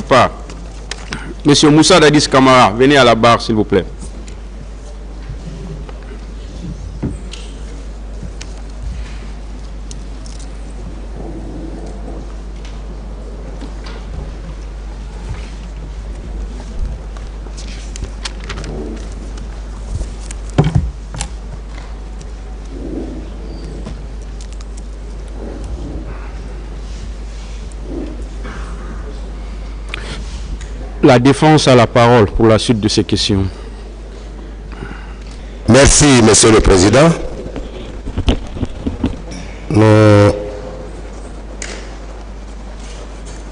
Pas. Monsieur Moussa Dadis Camara, venez à la barre, s'il vous plaît. La défense a la parole pour la suite de ces questions. Merci, Monsieur le Président.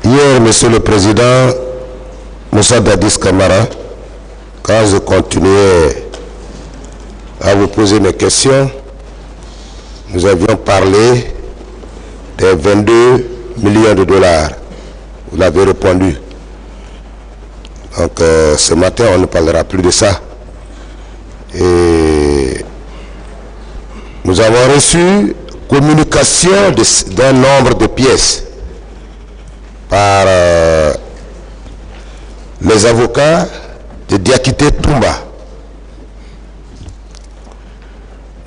Hier, Monsieur le Président, Moussa Dadis Camara, quand je continuais à vous poser mes questions, nous avions parlé des 22 millions de dollars. Vous l'avez répondu. Donc ce matin, on ne parlera plus de ça. Et nous avons reçu communication d'un nombre de pièces par les avocats de Diakité Toumba.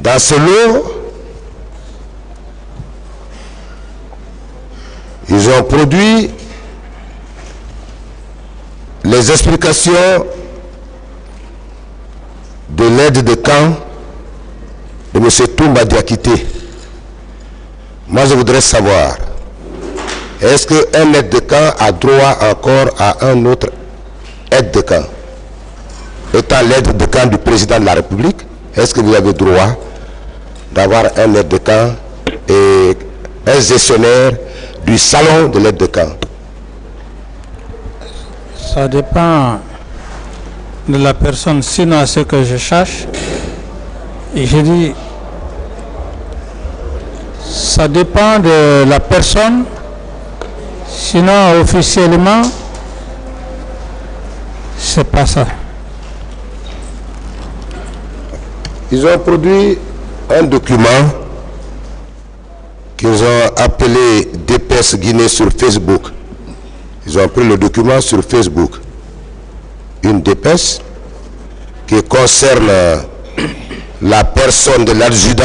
Dans ce lot, ils ont produit les explications de l'aide de camp de M. Toumba Diakité. Moi, je voudrais savoir, est-ce qu'un aide de camp a droit encore à un autre aide de camp? Étant l'aide de camp du président de la République, est-ce que vous avez droit d'avoir un aide de camp et un gestionnaire du salon de l'aide de camp? Ça dépend de la personne, sinon à ce que je cherche. Et je dis, ça dépend de la personne, sinon officiellement, c'est pas ça. Ils ont produit un document qu'ils ont appelé DPS Guinée sur Facebook. Ils ont pris le document sur Facebook. Une dépêche qui concerne la personne de l'adjudant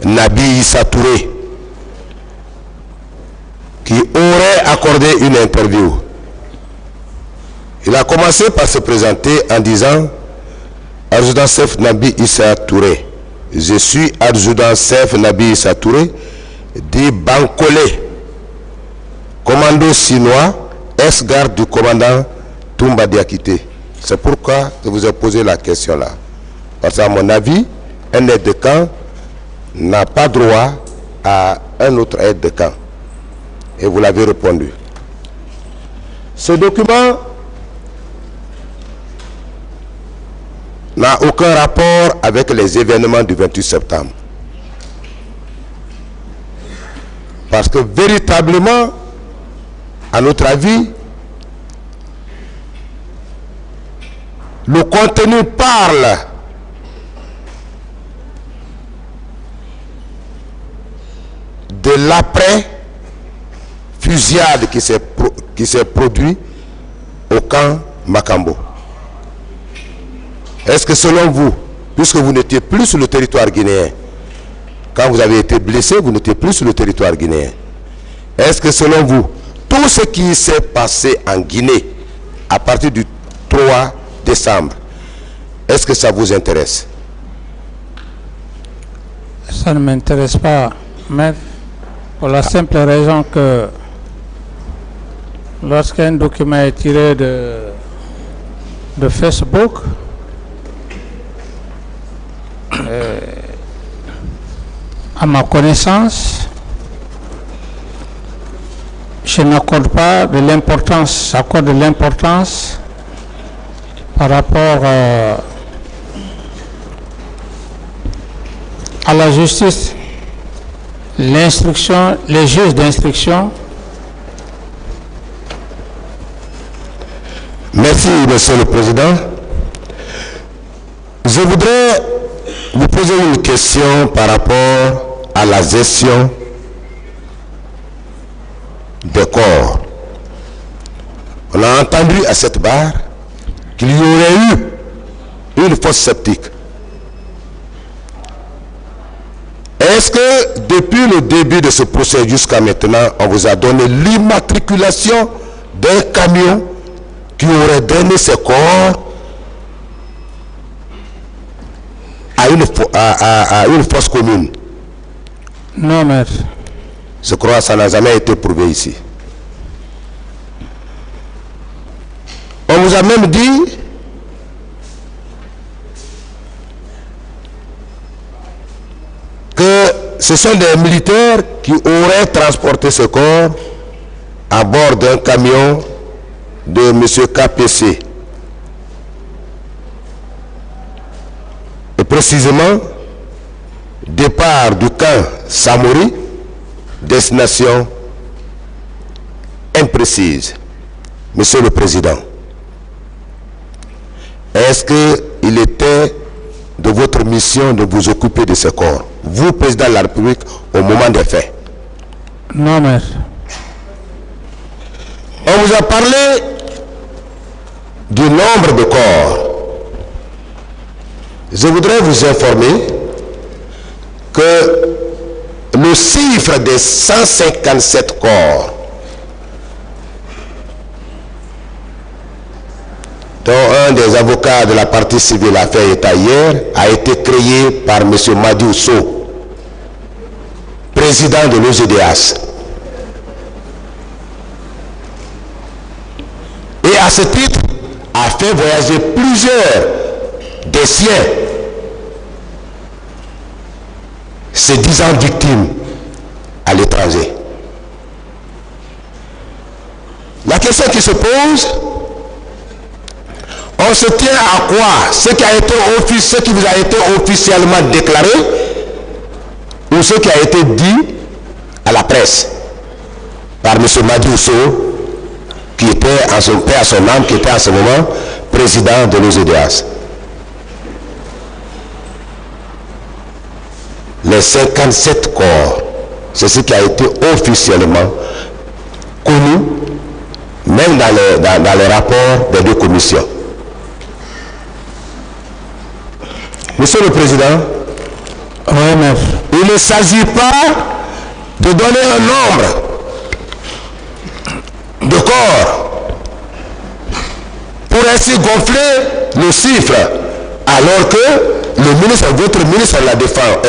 Nabi Issa Touré, qui aurait accordé une interview. Il a commencé par se présenter en disant: adjudant-chef Nabi Issa Touré. Je suis adjudant-chef Nabi Issa Touré dit Bankolé, commando chinois, ex-garde du commandant Toumba Diakité. C'est pourquoi je vous ai posé la question là. Parce qu'à mon avis, un aide de camp n'a pas droit à un autre aide de camp. Et vous l'avez répondu. Ce document n'a aucun rapport avec les événements du 28 septembre. Parce que véritablement, à notre avis, le contenu parle de l'après-fusillade qui s'est produit au camp Makambo. Est-ce que selon vous, puisque vous n'étiez plus sur le territoire guinéen, quand vous avez été blessé, vous n'étiez plus sur le territoire guinéen, est-ce que selon vous, tout ce qui s'est passé en Guinée à partir du 3 décembre, est-ce que ça vous intéresse? Ça ne m'intéresse pas, mais pour la simple raison que lorsqu'un document est tiré de Facebook, à ma connaissance, je n'accorde pas de l'importance, j'accorde de l'importance par rapport à la justice, l'instruction, les juges d'instruction. Merci, Monsieur le Président. Je voudrais vous poser une question par rapport à la gestion des corps. On a entendu à cette barre qu'il y aurait eu une fosse septique. Est-ce que depuis le début de ce procès jusqu'à maintenant, on vous a donné l'immatriculation d'un camion qui aurait donné ses corps à une fosse commune? Non, maître. Je crois que ça n'a jamais été prouvé ici. On vous a même dit que ce sont des militaires qui auraient transporté ce corps à bord d'un camion de M. KPC. Et précisément, départ du camp Samori, destination imprécise. Monsieur le Président, est-ce qu'il était de votre mission de vous occuper de ce corps, vous, Président de la République, au moment des faits? Non, maître. On vous a parlé du nombre de corps. Je voudrais vous informer que le chiffre des 157 corps dont un des avocats de la partie civile a fait état hier a été créé par M. Madi Ousso, président de l'OGDH. Et à ce titre, a fait voyager plusieurs des siens, ces 10 ans victimes à l'étranger. La question qui se pose, on se tient à quoi? Ce qui vous a été officiellement déclaré ou ce qui a été dit à la presse par M. Madi Ousso, qui était en son père, son âme, qui était à ce moment président de l'OGDH. Les 57 corps, c'est ce qui a été officiellement connu, même dans les rapports des deux commissions. Monsieur le Président, Oui, maître. il ne s'agit pas de donner un nombre de corps pour ainsi gonfler le chiffre, alors que le ministre, votre ministre de la Défense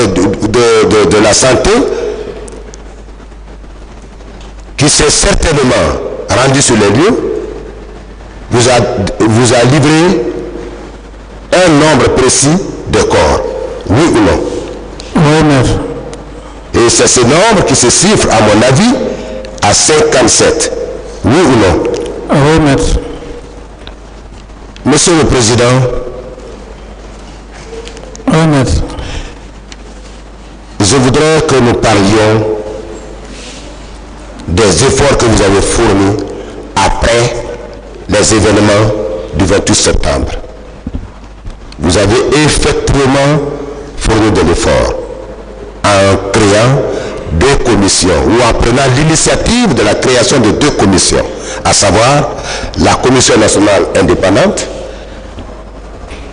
de la Santé, qui s'est certainement rendu sur les lieux, vous a livré un nombre précis de corps. Oui ou non? Oui, maître. Et c'est ce nombre qui se chiffre, à mon avis, à 57. Oui ou non? Oui, maître. Monsieur le Président, Oui, maître. je voudrais que nous parlions des efforts que vous avez fournis après les événements du 28 septembre. Vous avez effectivement fourni de l'effort en créant deux commissions ou en prenant l'initiative de la création de deux commissions, à savoir la Commission nationale indépendante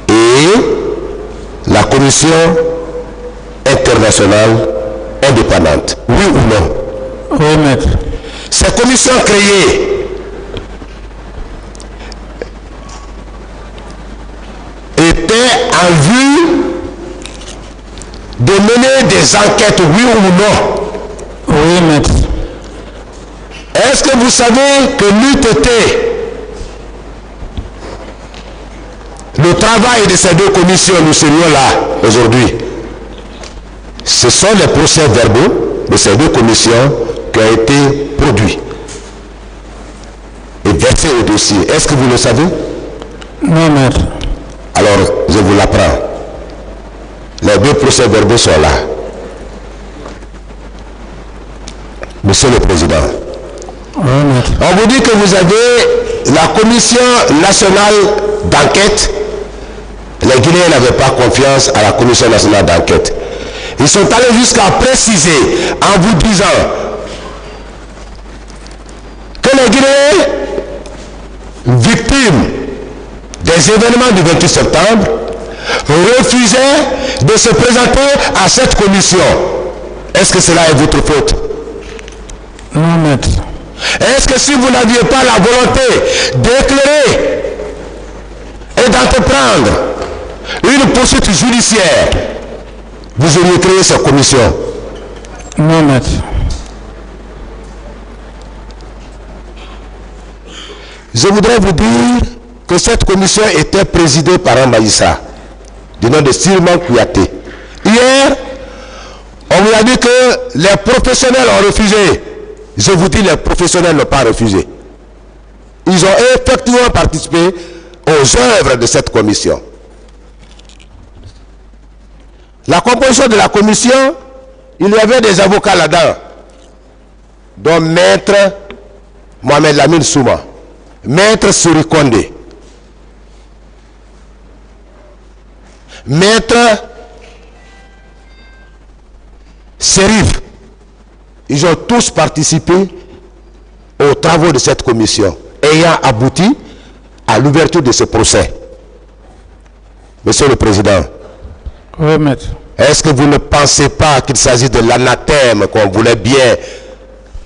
et la Commission internationale indépendante. Oui ou non? Oui, maître. Ces commissions créées étaient en vue de mener des enquêtes, oui ou non? Oui, maître. Est-ce que vous savez que l'eût été le travail de ces deux commissions, nous serions là aujourd'hui? Ce sont les procès-verbaux de ces deux commissions qui ont été produits et versés au dossier. Est-ce que vous le savez? Non, maître. Alors, je vous l'apprends. Les deux procès-verbaux sont là. Monsieur le Président, Oui, maître. on vous dit que vous avez la Commission nationale d'enquête. Les Guinéens n'avaient pas confiance à la Commission nationale d'enquête. Ils sont allés jusqu'à préciser, en vous disant que les Guinéens victimes des événements du 28 septembre, refusait de se présenter à cette commission. Est-ce que cela est votre faute? Non, maître. Est-ce que si vous n'aviez pas la volonté d'éclairer et d'entreprendre une poursuite judiciaire, vous auriez créé cette commission? Non, maître. Je voudrais vous dire que cette commission était présidée par un magistrat du nom de Sylvain Kouyaté. Hier, on vous a dit que les professionnels ont refusé. Je vous dis, les professionnels n'ont pas refusé. Ils ont effectivement participé aux œuvres de cette commission. La composition de la commission, il y avait des avocats là-dedans, dont Maître Mohamed Lamine Souma, Maître Suri Kondé, Maître Serif. Ils ont tous participé aux travaux de cette commission, ayant abouti à l'ouverture de ce procès. Monsieur le Président, Oui, maître. est-ce que vous ne pensez pas qu'il s'agit de l'anathème qu'on voulait bien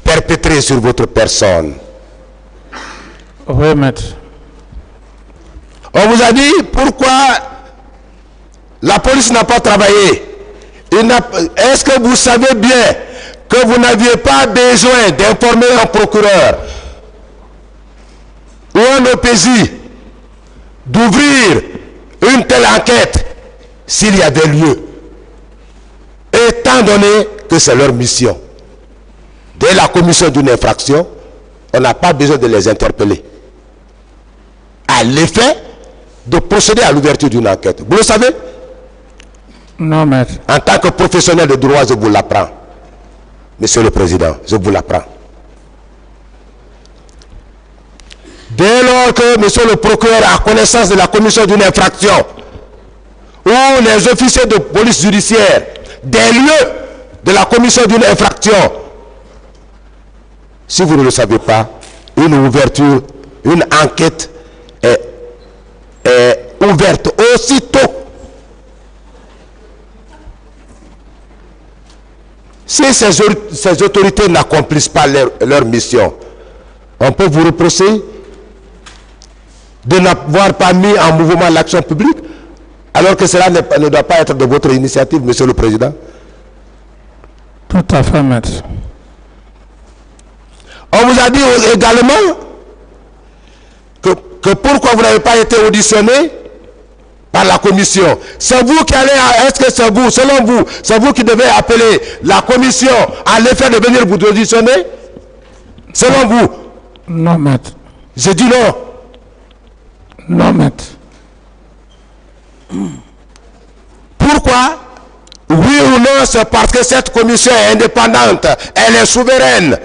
perpétrer sur votre personne? Oui, maître. On vous a dit pourquoi la police n'a pas travaillé. Est-ce que vous savez bien que vous n'aviez pas besoin d'informer un procureur ou un OPJ d'ouvrir une telle enquête s'il y avait lieu, étant donné que c'est leur mission? Dès la commission d'une infraction, on n'a pas besoin de les interpeller à l'effet de procéder à l'ouverture d'une enquête. Vous le savez? Non, maître. En tant que professionnel de droit, je vous l'apprends. Monsieur le Président, je vous l'apprends. Dès lors que monsieur le procureur a connaissance de la commission d'une infraction, ou les officiers de police judiciaire des lieux de la commission d'une infraction, si vous ne le savez pas, une ouverture, une enquête est ouverte aussitôt. Si ces autorités n'accomplissent pas leur mission, on peut vous reprocher de n'avoir pas mis en mouvement l'action publique, alors que cela ne doit pas être de votre initiative, Monsieur le Président. Tout à fait, maître. On vous a dit également que pourquoi vous n'avez pas été auditionné par la commission. C'est vous qui allez, est-ce que c'est vous, selon vous, c'est vous qui devez appeler la commission à l'effet de venir vous auditionner? Selon vous? Non, maître. Je dis non. Non, maître. Pourquoi? Oui ou non, c'est parce que cette commission est indépendante, elle est souveraine.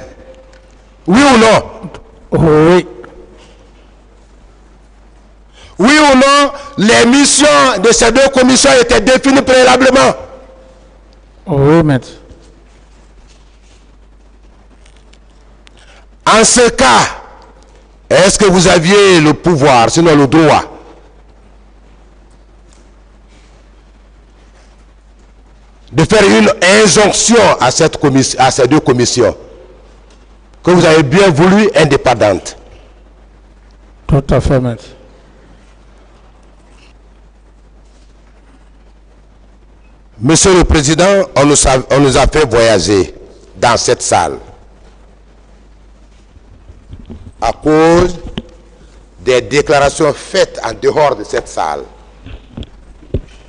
Oui ou non? Oui. Oui ou non, les missions de ces deux commissions étaient définies préalablement? Oui, maître. En ce cas, est-ce que vous aviez le pouvoir, sinon le droit, de faire une injonction à ces deux commissions que vous avez bien voulu indépendantes? Tout à fait, maître. Monsieur le Président, on nous a fait voyager dans cette salle à cause des déclarations faites en dehors de cette salle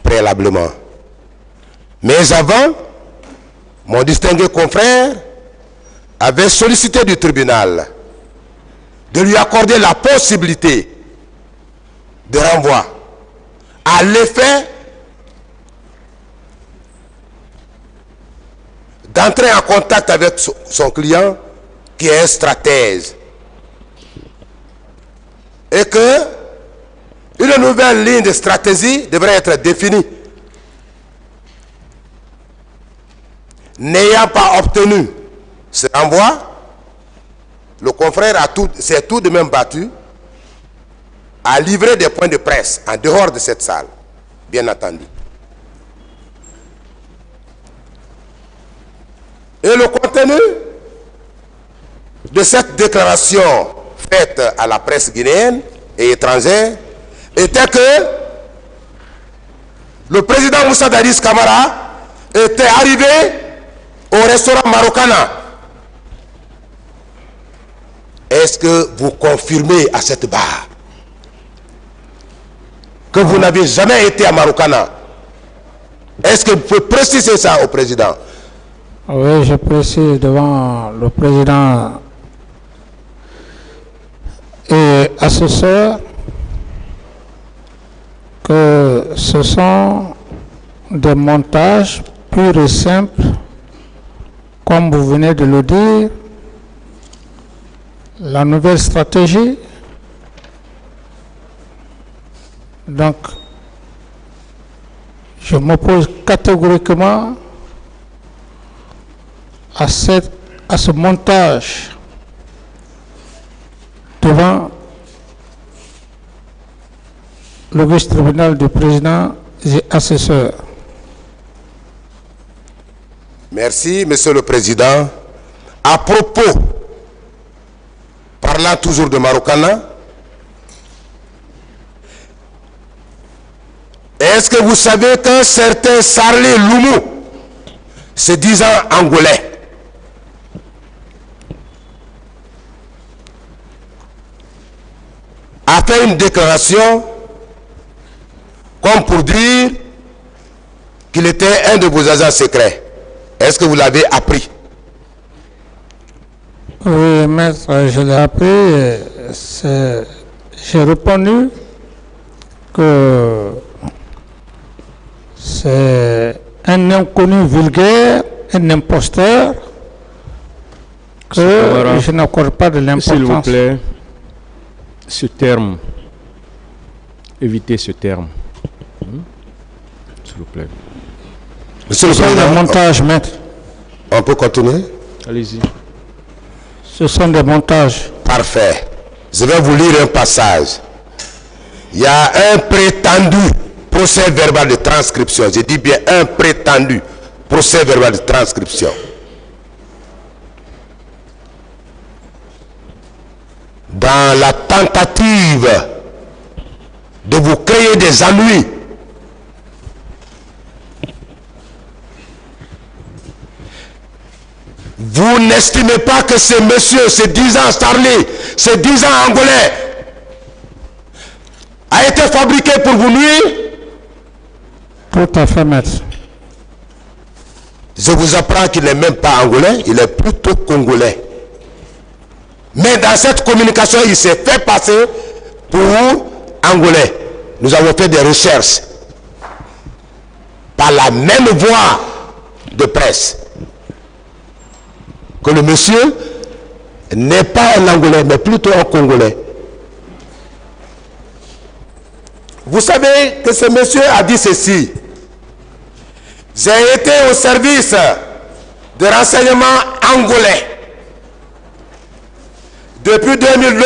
préalablement. Mais avant, mon distingué confrère avait sollicité du tribunal de lui accorder la possibilité de renvoi à l'effet d'entrer en contact avec son client qui est un stratège et que une nouvelle ligne de stratégie devrait être définie. N'ayant pas obtenu ce renvoi, le confrère s'est tout de même battu à livrer des points de presse en dehors de cette salle, bien entendu. Et le contenu de cette déclaration faite à la presse guinéenne et étrangère était que le président Moussa Dadis Camara était arrivé au restaurant Marokana. Est-ce que vous confirmez à cette barre que vous n'avez jamais été à Marokana? Est-ce que vous pouvez préciser ça au président? Oui, je précise devant le président et assesseur que ce sont des montages purs et simples, comme vous venez de le dire. La nouvelle stratégie, donc, je m'oppose catégoriquement à ce montage devant le vice-tribunal du président et assesseur. Merci, Monsieur le Président. À propos, parlant toujours de Marokana, est-ce que vous savez qu'un certain Sarlé Loumou, se disant angolais, a fait une déclaration comme pour dire qu'il était un de vos agents secrets? Est-ce que vous l'avez appris? Oui, maître, je l'ai appris. J'ai répondu que c'est un inconnu vulgaire, un imposteur, que je n'accorde pas de l'importance. S'il vous plaît, ce terme, évitez ce terme. S'il vous plaît. Monsieur le Ce sont Président, des montages, maître. on peut continuer? Allez-y. Ce sont des montages. Parfait. Je vais vous lire un passage. Il y a un prétendu procès verbal de transcription. Je dis bien un prétendu procès verbal de transcription. Dans la tentative de vous créer des ennuis, vous n'estimez pas que ces messieurs, ces 10 ans Starley, ces 10 ans angolais, a été fabriqué pour vous nuire? Tout à fait, maître. Je vous apprends qu'il n'est même pas angolais, il est plutôt congolais. Mais dans cette communication, il s'est fait passer pour angolais. Nous avons fait des recherches par la même voie de presse que le monsieur n'est pas un angolais, mais plutôt un congolais. Vous savez que ce monsieur a dit ceci: j'ai été au service de renseignement angolais depuis 2002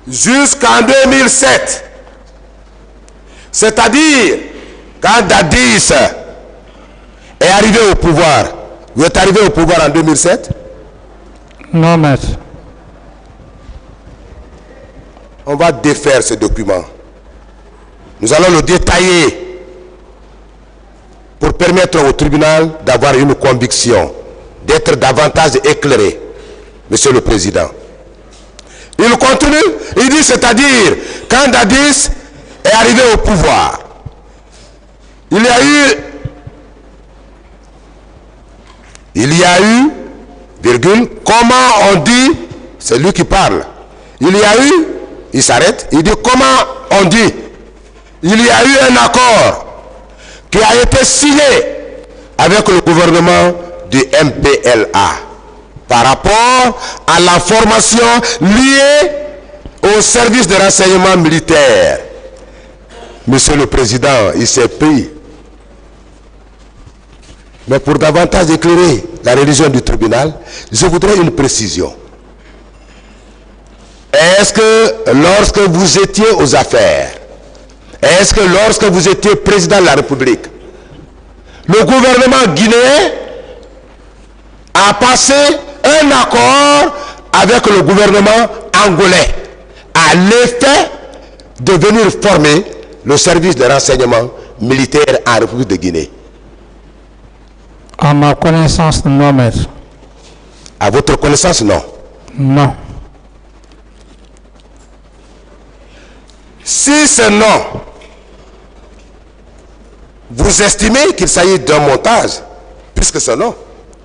jusqu'en 2007. C'est-à-dire, quand Dadis est arrivé au pouvoir, vous êtes arrivé au pouvoir en 2007? Non, maître. On va défaire ce document. Nous allons le détailler pour permettre au tribunal d'avoir une conviction, d'être davantage éclairé, Monsieur le Président. Il continue, il dit, c'est-à-dire, quand Dadis est arrivé au pouvoir, il y a eu, virgule, comment on dit, c'est lui qui parle, il y a eu, il s'arrête, il dit comment on dit, il y a eu un accord qui a été signé avec le gouvernement du MPLA par rapport à la formation liée au service de renseignement militaire. Monsieur le Président, il s'est pris. Mais pour davantage éclairer la religion du tribunal, je voudrais une précision. est-ce que lorsque vous étiez aux affaires, est-ce que lorsque vous étiez président de la République, le gouvernement guinéen a passé un accord avec le gouvernement angolais à l'effet de venir former le service de renseignement militaire en République de Guinée? À ma connaissance, non, maître. À votre connaissance, non. Non. Si c'est non, vous estimez qu'il s'agit d'un montage, puisque c'est non.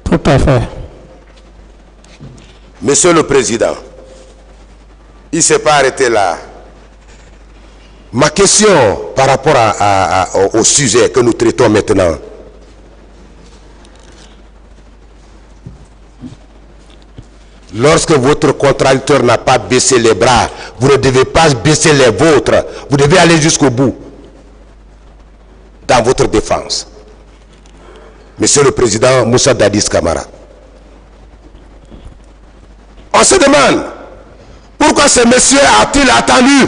Tout à fait. Monsieur le Président, il ne s'est pas arrêté là. Ma question par rapport au sujet que nous traitons maintenant, lorsque votre contradicteur n'a pas baissé les bras, vous ne devez pas baisser les vôtres. Vous devez aller jusqu'au bout dans votre défense. Monsieur le Président Moussa Dadis Camara, on se demande pourquoi ce monsieur a-t-il attendu?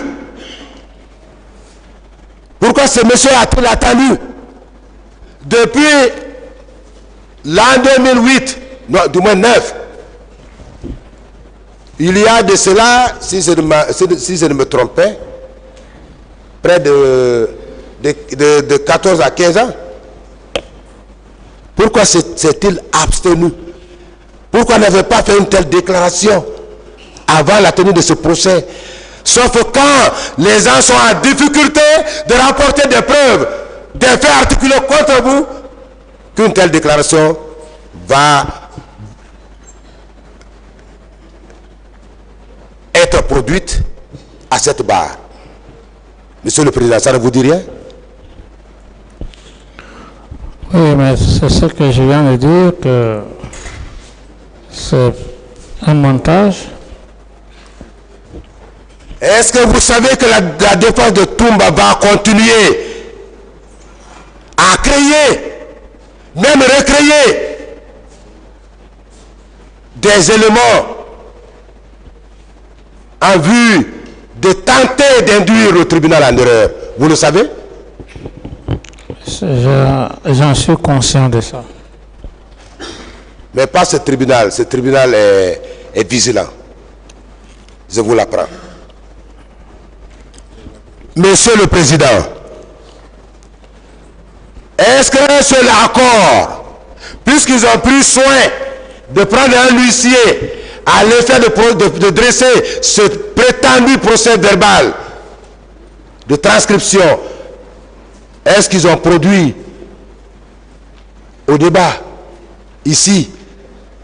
Pourquoi ce monsieur a-t-il attendu depuis l'an 2008, non, du moins 9? Il y a de cela, si je ne me trompe pas, près de 14 à 15 ans. Pourquoi s'est-il abstenu? Pourquoi n'avait pas fait une telle déclaration avant la tenue de ce procès? Sauf quand les gens sont en difficulté de rapporter des preuves, des faits articulés contre vous, qu'une telle déclaration va être produite à cette barre. Monsieur le Président, ça ne vous dit rien? Oui, mais c'est ce que je viens de dire, que c'est un montage. Est-ce que vous savez que la défense de Toumba va continuer à créer, même recréer des éléments en vue de tenter d'induire le tribunal en erreur? Vous le savez? J'en suis conscient de ça. Mais pas ce tribunal. Ce tribunal est vigilant. Je vous l'apprends. Monsieur le Président, est-ce qu'un seul accord, puisqu'ils ont pris soin de prendre un huissier à l'effet de dresser ce prétendu procès verbal de transcription, est-ce qu'ils ont produit au débat ici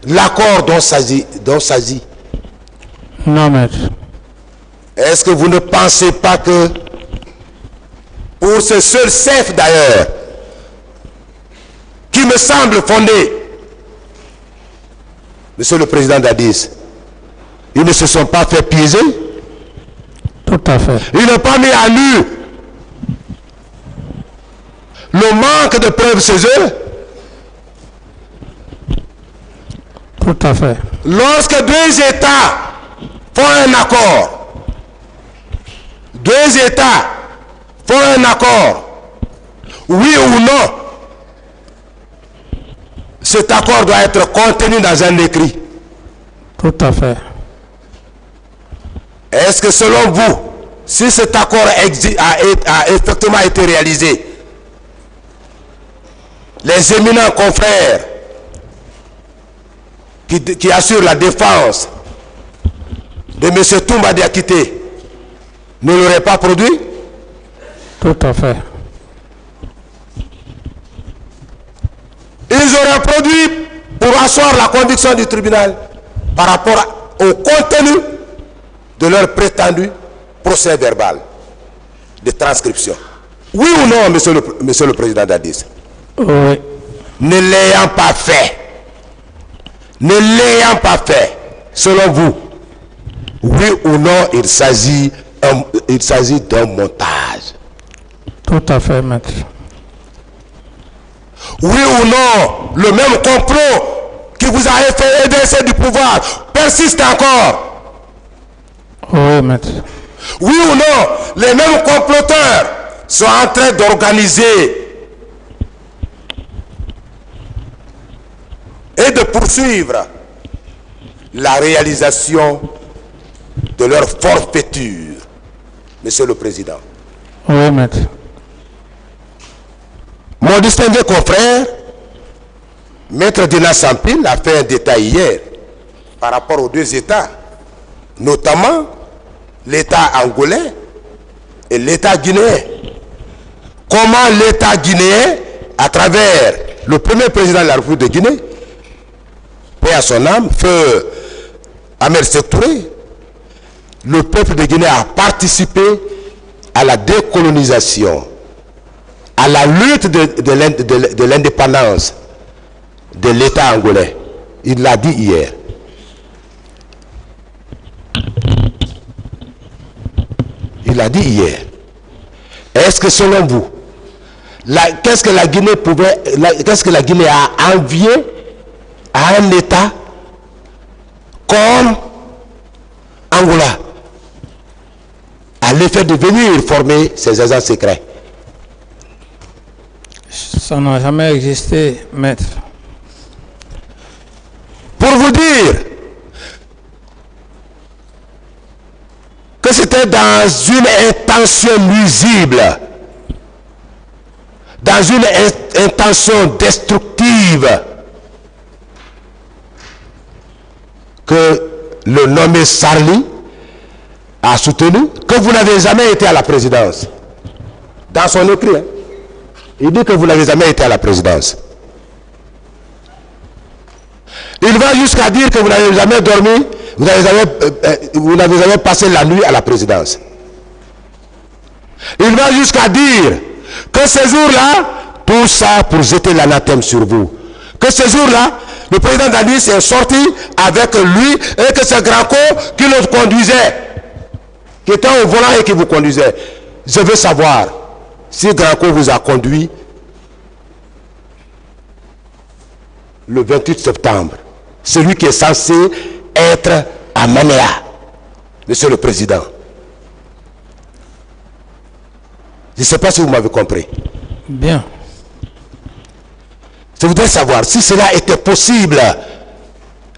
l'accord dont s'agit? Non, maître. Est-ce que vous ne pensez pas que pour ce seul chef d'ailleurs, qui me semble fondé, Monsieur le Président Dadis, ils ne se sont pas fait piéger? Tout à fait. Ils n'ont pas mis à nu le manque de preuves chez eux? Tout à fait. Lorsque deux États font un accord, deux États font un accord, oui ou non, cet accord doit être contenu dans un écrit. Tout à fait. Est-ce que selon vous, si cet accord a effectivement été réalisé, les éminents confrères qui assurent la défense de M. Toumba Diakité ne l'auraient pas produit? Tout à fait. Ils auraient produit pour asseoir la conviction du tribunal par rapport au contenu de leur prétendu procès verbal de transcription. Oui ou non, monsieur le Président Dadis? Oui. Ne l'ayant pas fait, selon vous, oui ou non, il s'agit d'un montage? Tout à fait, maître. Oui ou non, le même complot qui vous a fait évincer du pouvoir persiste encore? Oui, maître. Oui ou non, les mêmes comploteurs sont en train d'organiser et de poursuivre la réalisation de leur forfaiture, Monsieur le Président. Oui, maître. Mon distingué confrère, Maître Dina Sampil, a fait un détail hier par rapport aux deux États, notamment l'État angolais et l'État guinéen. Comment l'État guinéen, à travers le premier président de la République de Guinée, paix à son âme, feu Ahmed Sékou Touré, le peuple de Guinée a participé à la décolonisation, à la lutte de l'indépendance de l'État angolais. Il l'a dit hier. Il l'a dit hier. Est-ce que selon vous, qu'est-ce que la Guinée qu'est-ce que la Guinée a envié à un État comme Angola, à l'effet de venir former ses agents secrets? Ça n'a jamais existé, maître. Pour vous dire que c'était dans une intention nuisible, dans une intention destructive, que le nommé Sarli a soutenu, que vous n'avez jamais été à la présidence. Dans son écrit, hein, il dit que vous n'avez jamais été à la présidence. Il va jusqu'à dire que vous n'avez jamais dormi, vous n'avez jamais passé la nuit à la présidence. Il va jusqu'à dire que ce jour-là, tout ça pour jeter l'anathème sur vous. Que ce jour-là, le président Dadis est sorti avec lui et que c'est Granco qui le conduisait, qui était au volant et qui vous conduisait. Je veux savoir si Granco vous a conduit le 28 septembre. Celui qui est censé être à Manéa, Monsieur le Président. Je ne sais pas si vous m'avez compris. Bien. Je voudrais savoir si cela était possible.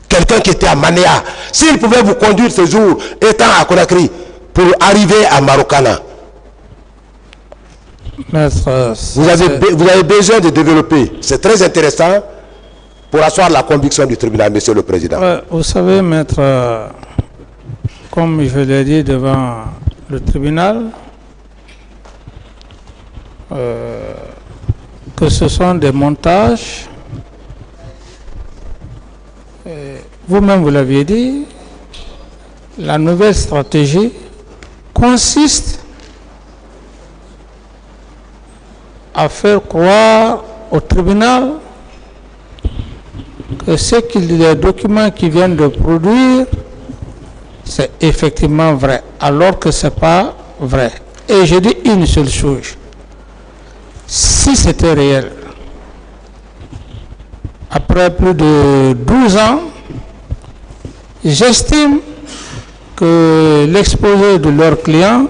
Quelqu'un qui était à Manéa, s'il pouvait vous conduire ce jour, étant à Conakry, pour arriver à Marokana. Maître, Vous avez besoin de développer. C'est très intéressant pour asseoir la conviction du tribunal, Monsieur le Président. vous savez, maître, comme je l'ai dit devant le tribunal, que ce sont des montages. Vous-même, vous l'aviez dit, la nouvelle stratégie consiste à faire croire au tribunal que les documents qui viennent de produire, c'est effectivement vrai, alors que ce n'est pas vrai. Et je dis une seule chose. Si c'était réel, après plus de 12 ans, j'estime que l'exposé de leurs clients,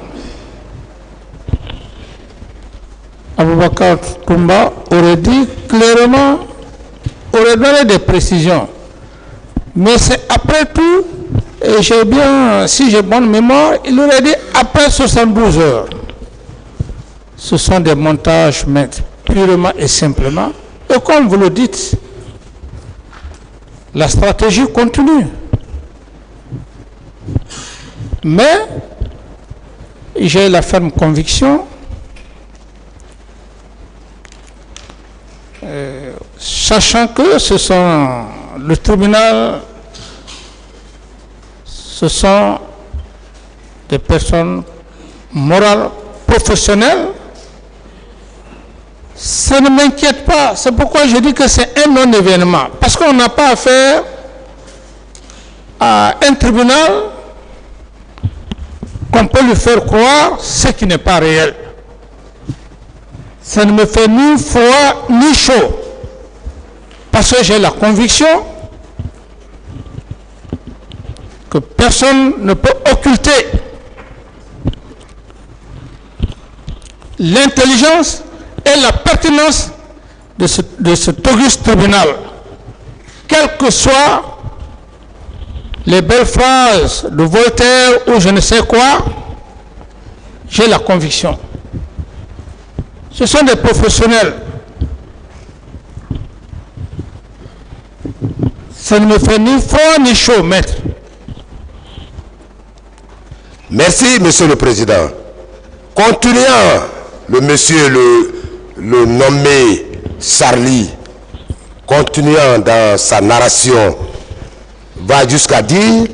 Aboubakar Toumba, aurait dit clairement, aurait donné des précisions. Mais c'est après tout, et si j'ai bonne mémoire, il aurait dit après 72 heures. Ce sont des montages, maîtres, purement et simplement. Et comme vous le dites, la stratégie continue. Mais j'ai la ferme conviction, sachant que le tribunal, ce sont des personnes morales, professionnelles, ça ne m'inquiète pas. C'est pourquoi je dis que c'est un non-événement. Parce qu'on n'a pas affaire à un tribunal qu'on peut lui faire croire ce qui n'est pas réel. Ça ne me fait ni froid ni chaud. Parce que j'ai la conviction que personne ne peut occulter l'intelligence et la pertinence de cet auguste tribunal. Quelles que soient les belles phrases de Voltaire ou je ne sais quoi, j'ai la conviction. Ce sont des professionnels. Ça ne me fait ni froid ni chaud, maître. Merci, Monsieur le Président. Continuant, le monsieur le nommé Sarli, continuant dans sa narration, va jusqu'à dire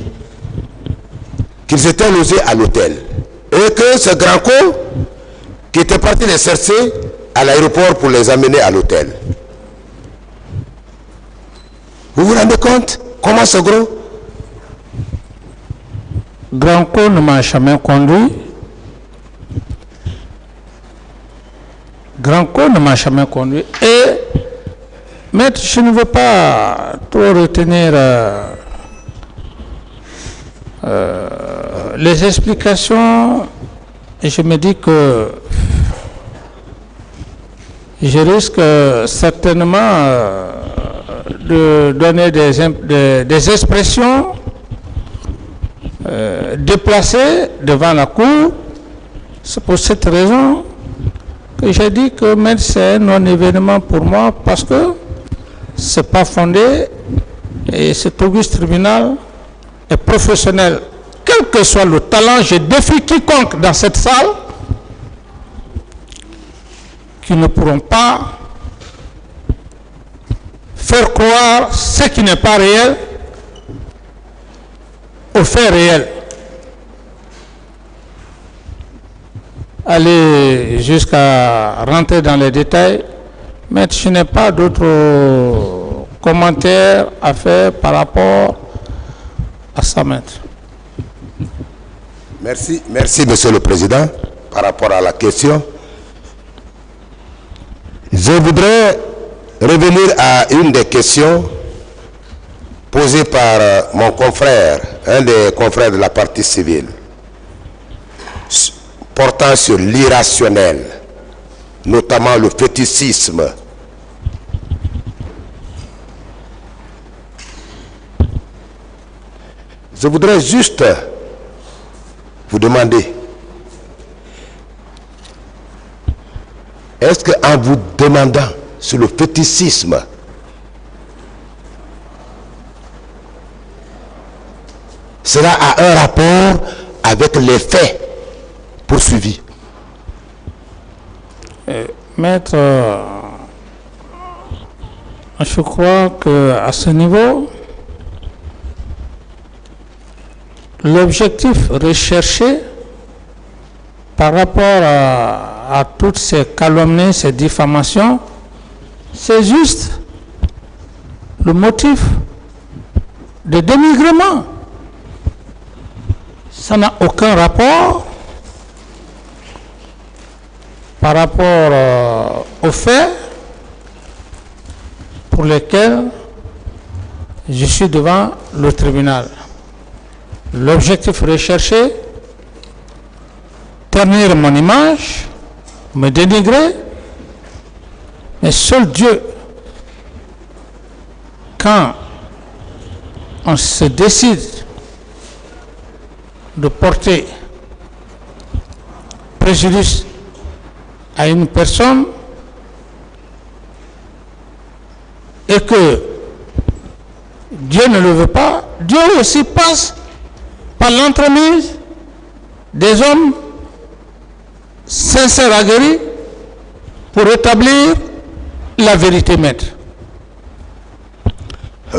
qu'ils étaient logés à l'hôtel et que ce grand con qui était parti les chercher à l'aéroport pour les amener à l'hôtel. Vous vous rendez compte comment ce gros Grand con ne m'a jamais conduit. Grand con ne m'a jamais conduit. Et, maître, je ne veux pas trop retenir les explications. Et je me dis que je risque certainement de donner des expressions déplacées devant la cour. C'est pour cette raison que j'ai dit que même c'est un non-événement pour moi parce que c'est pas fondé et cet auguste tribunal est professionnel. Quel que soit le talent, je défie quiconque dans cette salle qui ne pourront pas faire croire ce qui n'est pas réel au fait réel. Aller jusqu'à rentrer dans les détails, mais je n'ai pas d'autres commentaires à faire par rapport à ça, maître. Merci, merci, Monsieur le Président. Par rapport à la question, je voudrais revenir à une des questions posées par mon confrère, un des confrères de la partie civile, portant sur l'irrationnel, notamment le fétichisme. Je voudrais juste vous demander, est-ce qu'en vous demandant sur le fétichisme, cela a un rapport avec les faits poursuivis? Maître, je crois qu'à ce niveau, l'objectif recherché par rapport à toutes ces calomnies, ces diffamations, c'est juste le motif de dénigrement. Ça n'a aucun rapport par rapport aux faits pour lesquels je suis devant le tribunal. L'objectif recherché, ternir mon image, me dénigrer, mais seul Dieu, quand on se décide de porter préjudice à une personne et que Dieu ne le veut pas, Dieu aussi passe par l'entremise des hommes sincères aguerris pour établir la vérité, maître.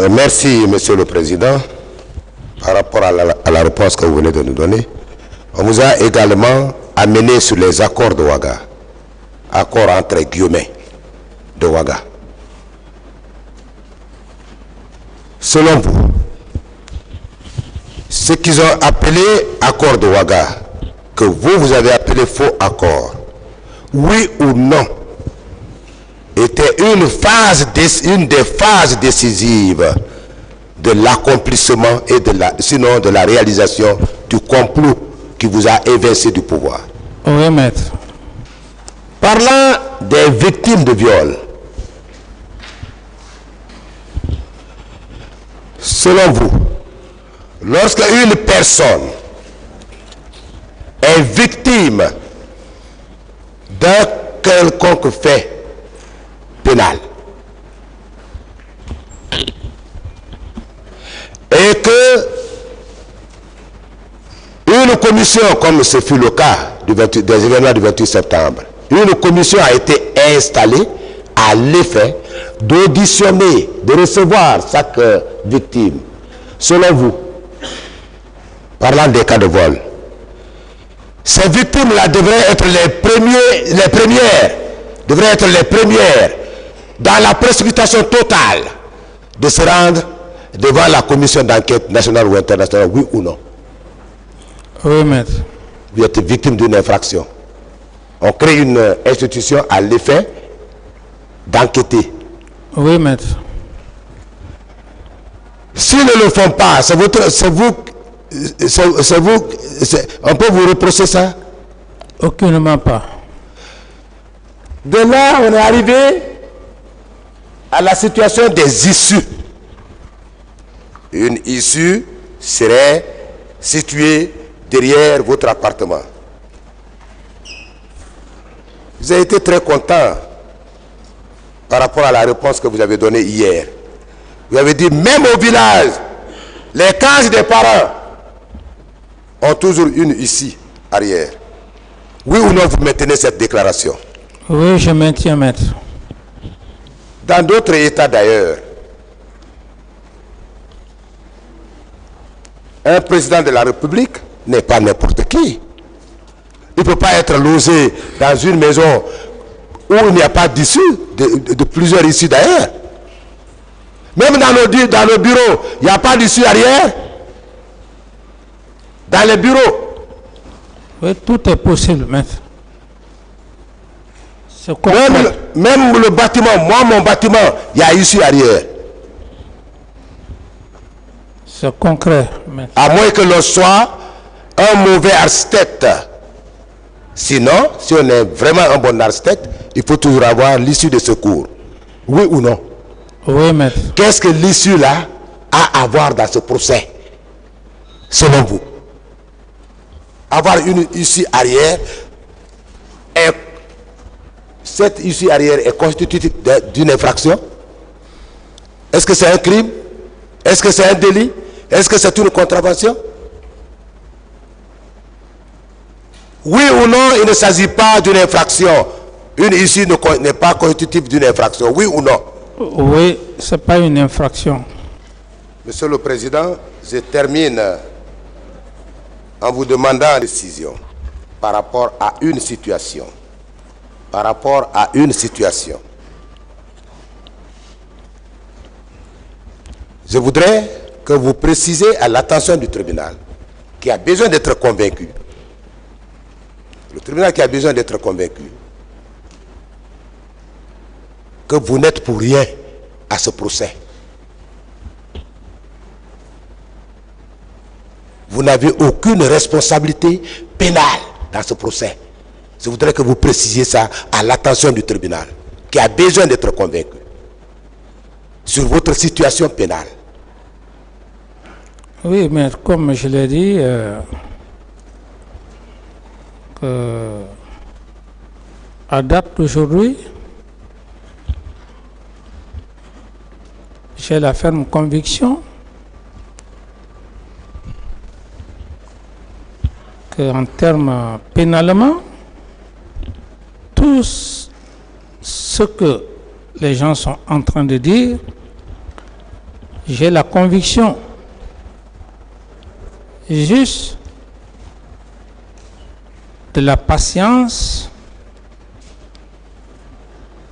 Merci, Monsieur le Président. Par rapport à la réponse que vous venez de nous donner, on vous a également amené sur les accords de Ouaga, accords entre guillemets de Ouaga. Selon vous, ce qu'ils ont appelé accord de Ouaga, que vous avez appelé faux accord, oui ou non, était une des phases décisives de l'accomplissement et sinon de la réalisation du complot qui vous a évincé du pouvoir? Oui, maître. Parlant des victimes de viol, selon vous, lorsque une personne est victime d'un quelconque fait pénal et que une commission, comme ce fut le cas des événements du 28 septembre, une commission a été installée à l'effet d'auditionner, de recevoir chaque victime. Selon vous, parlant des cas de vol, ces victimes-là devraient être les premières dans la précipitation totale de se rendre devant la commission d'enquête nationale ou internationale, oui ou non? Oui, maître. Vous êtes victime d'une infraction. On crée une institution à l'effet d'enquêter. Oui, maître. S'ils ne le font pas, on peut vous reprocher ça? Aucunement pas. De là, on est arrivé à la situation des issues. Une issue serait située derrière votre appartement. Vous avez été très content par rapport à la réponse que vous avez donnée hier. Vous avez dit, même au village, les cases des parents ont toujours une issue arrière. Oui ou non, vous maintenez cette déclaration? Oui, je maintiens, maître. Dans d'autres États d'ailleurs, un président de la République n'est pas n'importe qui. Il ne peut pas être logé dans une maison où il n'y a pas d'issue, de plusieurs issues d'ailleurs. Même dans nos bureaux, il n'y a pas d'issue arrière. Dans les bureaux. Oui, tout est possible, maître. Même le bâtiment, mon bâtiment, il y a issue arrière. C'est concret, maître. À moins que l'on soit un mauvais architecte. Sinon, si on est vraiment un bon architecte, il faut toujours avoir l'issue de secours. Oui ou non? Oui, maître. Qu'est-ce que l'issue là a à voir dans ce procès, selon vous? Avoir une issue arrière, cette issue arrière est constitutive d'une infraction? Est-ce que c'est un crime? Est-ce que c'est un délit? Est-ce que c'est une contravention? Oui ou non, il ne s'agit pas d'une infraction. Une issue n'est pas constitutive d'une infraction. Oui ou non? Oui, ce n'est pas une infraction. Monsieur le Président, je termine en vous demandant une décision par rapport à une situation. Par rapport à une situation. Je voudrais que vous précisiez à l'attention du tribunal qui a besoin d'être convaincu. Le tribunal qui a besoin d'être convaincu que vous n'êtes pour rien à ce procès. Vous n'avez aucune responsabilité pénale dans ce procès. Je voudrais que vous précisiez ça à l'attention du tribunal qui a besoin d'être convaincu sur votre situation pénale. Oui, mais comme je l'ai dit, à date d'aujourd'hui, j'ai la ferme conviction qu'en termes pénalement, tout ce que les gens sont en train de dire, j'ai la conviction juste de la patience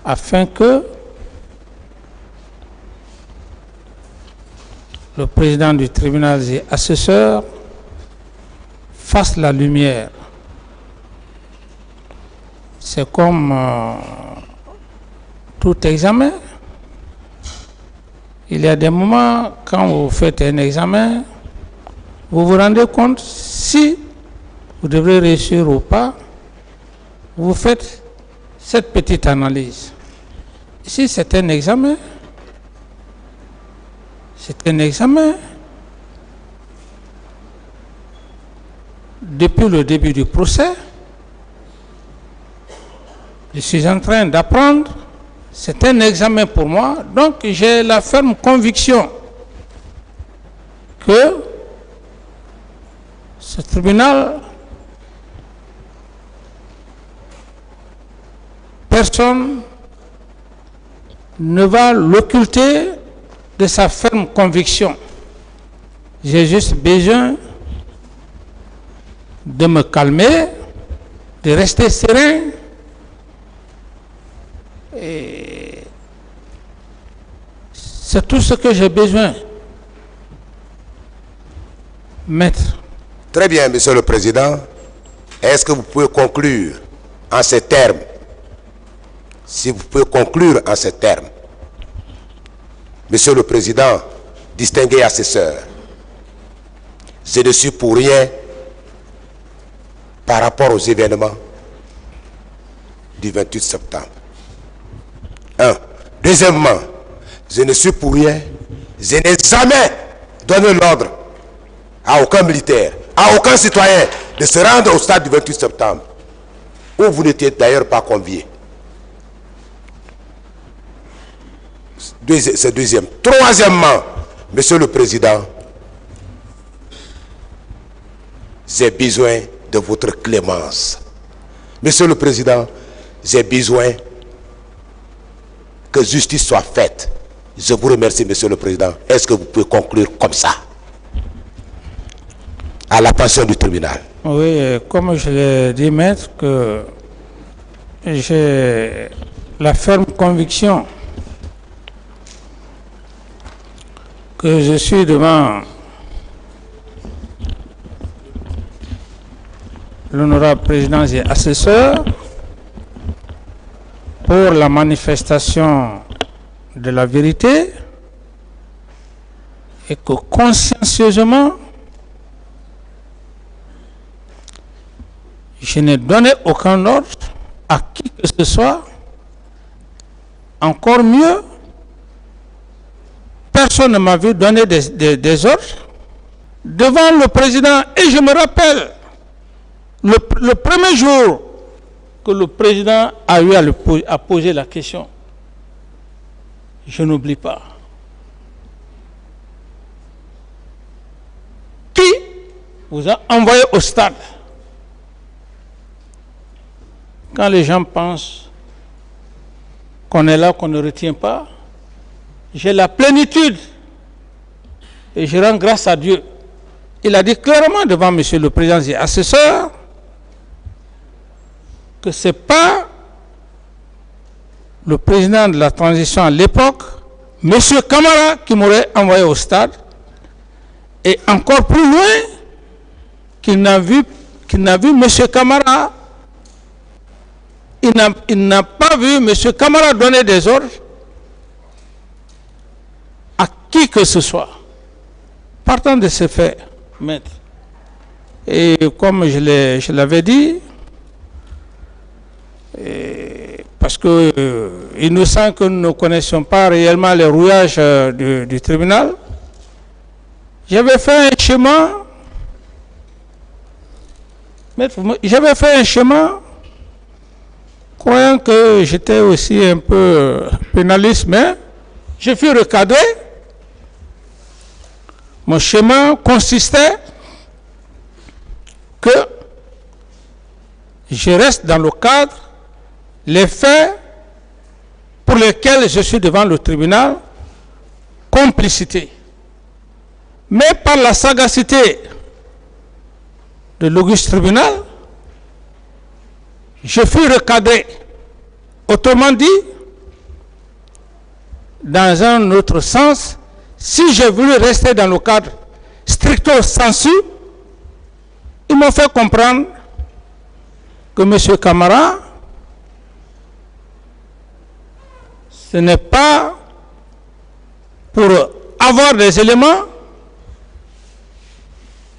afin que le président du tribunal et assesseur fasse la lumière. C'est comme tout examen. Il y a des moments quand vous faites un examen, vous vous rendez compte si vous devrez réussir ou pas. Vous faites cette petite analyse. Ici, c'est un examen. C'est un examen. Depuis le début du procès, je suis en train d'apprendre. C'est un examen pour moi. Donc, j'ai la ferme conviction que ce tribunal, personne ne va l'occulter de sa ferme conviction. J'ai juste besoin de me calmer, de rester serein et c'est tout ce que j'ai besoin. Maître. Très bien, Monsieur le Président. Est-ce que vous pouvez conclure en ces termes? Si vous pouvez conclure en ces termes. Monsieur le Président, distingué assesseur, je ne suis pour rien par rapport aux événements du 28 septembre. Deuxièmement, je ne suis pour rien, je n'ai jamais donné l'ordre à aucun militaire, à aucun citoyen de se rendre au stade du 28 septembre, où vous n'étiez d'ailleurs pas conviés. C'est deuxième. Troisièmement, Monsieur le Président, j'ai besoin de votre clémence. Monsieur le Président, j'ai besoin que justice soit faite. Je vous remercie, Monsieur le Président. Est-ce que vous pouvez conclure comme ça, à la passion du tribunal? Oui, comme je l'ai dit, maître, que j'ai la ferme conviction que je suis devant l'honorable président et assesseur pour la manifestation de la vérité et que consciencieusement je n'ai donné aucun ordre à qui que ce soit. Encore mieux, personne ne m'a vu donner des ordres devant le président. Et je me rappelle le premier jour que le président a eu à poser la question. Je n'oublie pas. Qui vous a envoyé au stade? Quand les gens pensent qu'on est là, qu'on ne retient pas, j'ai la plénitude et je rends grâce à Dieu. Il a dit clairement devant Monsieur le Président et assesseur que ce n'est pas le président de la transition à l'époque, M. Camara, qui m'aurait envoyé au stade, et encore plus loin, qu'il n'a vu M. Camara, il n'a pas vu M. Camara donner des ordres à qui que ce soit. Partant de ce fait, maître, et comme je l'avais dit, parce que il nous semble que nous ne connaissions pas réellement les rouillages du tribunal, j'avais fait un schéma, croyant que j'étais aussi un peu pénaliste, mais je fus recadré. Mon schéma consistait que je reste dans le cadre, les faits pour lesquels je suis devant le tribunal, complicité. Mais par la sagacité de l'auguste tribunal, je fus recadré. Autrement dit, dans un autre sens, si j'ai voulu rester dans le cadre stricto sensu, ils m'ont fait comprendre que M. Camara, ce n'est pas pour avoir des éléments.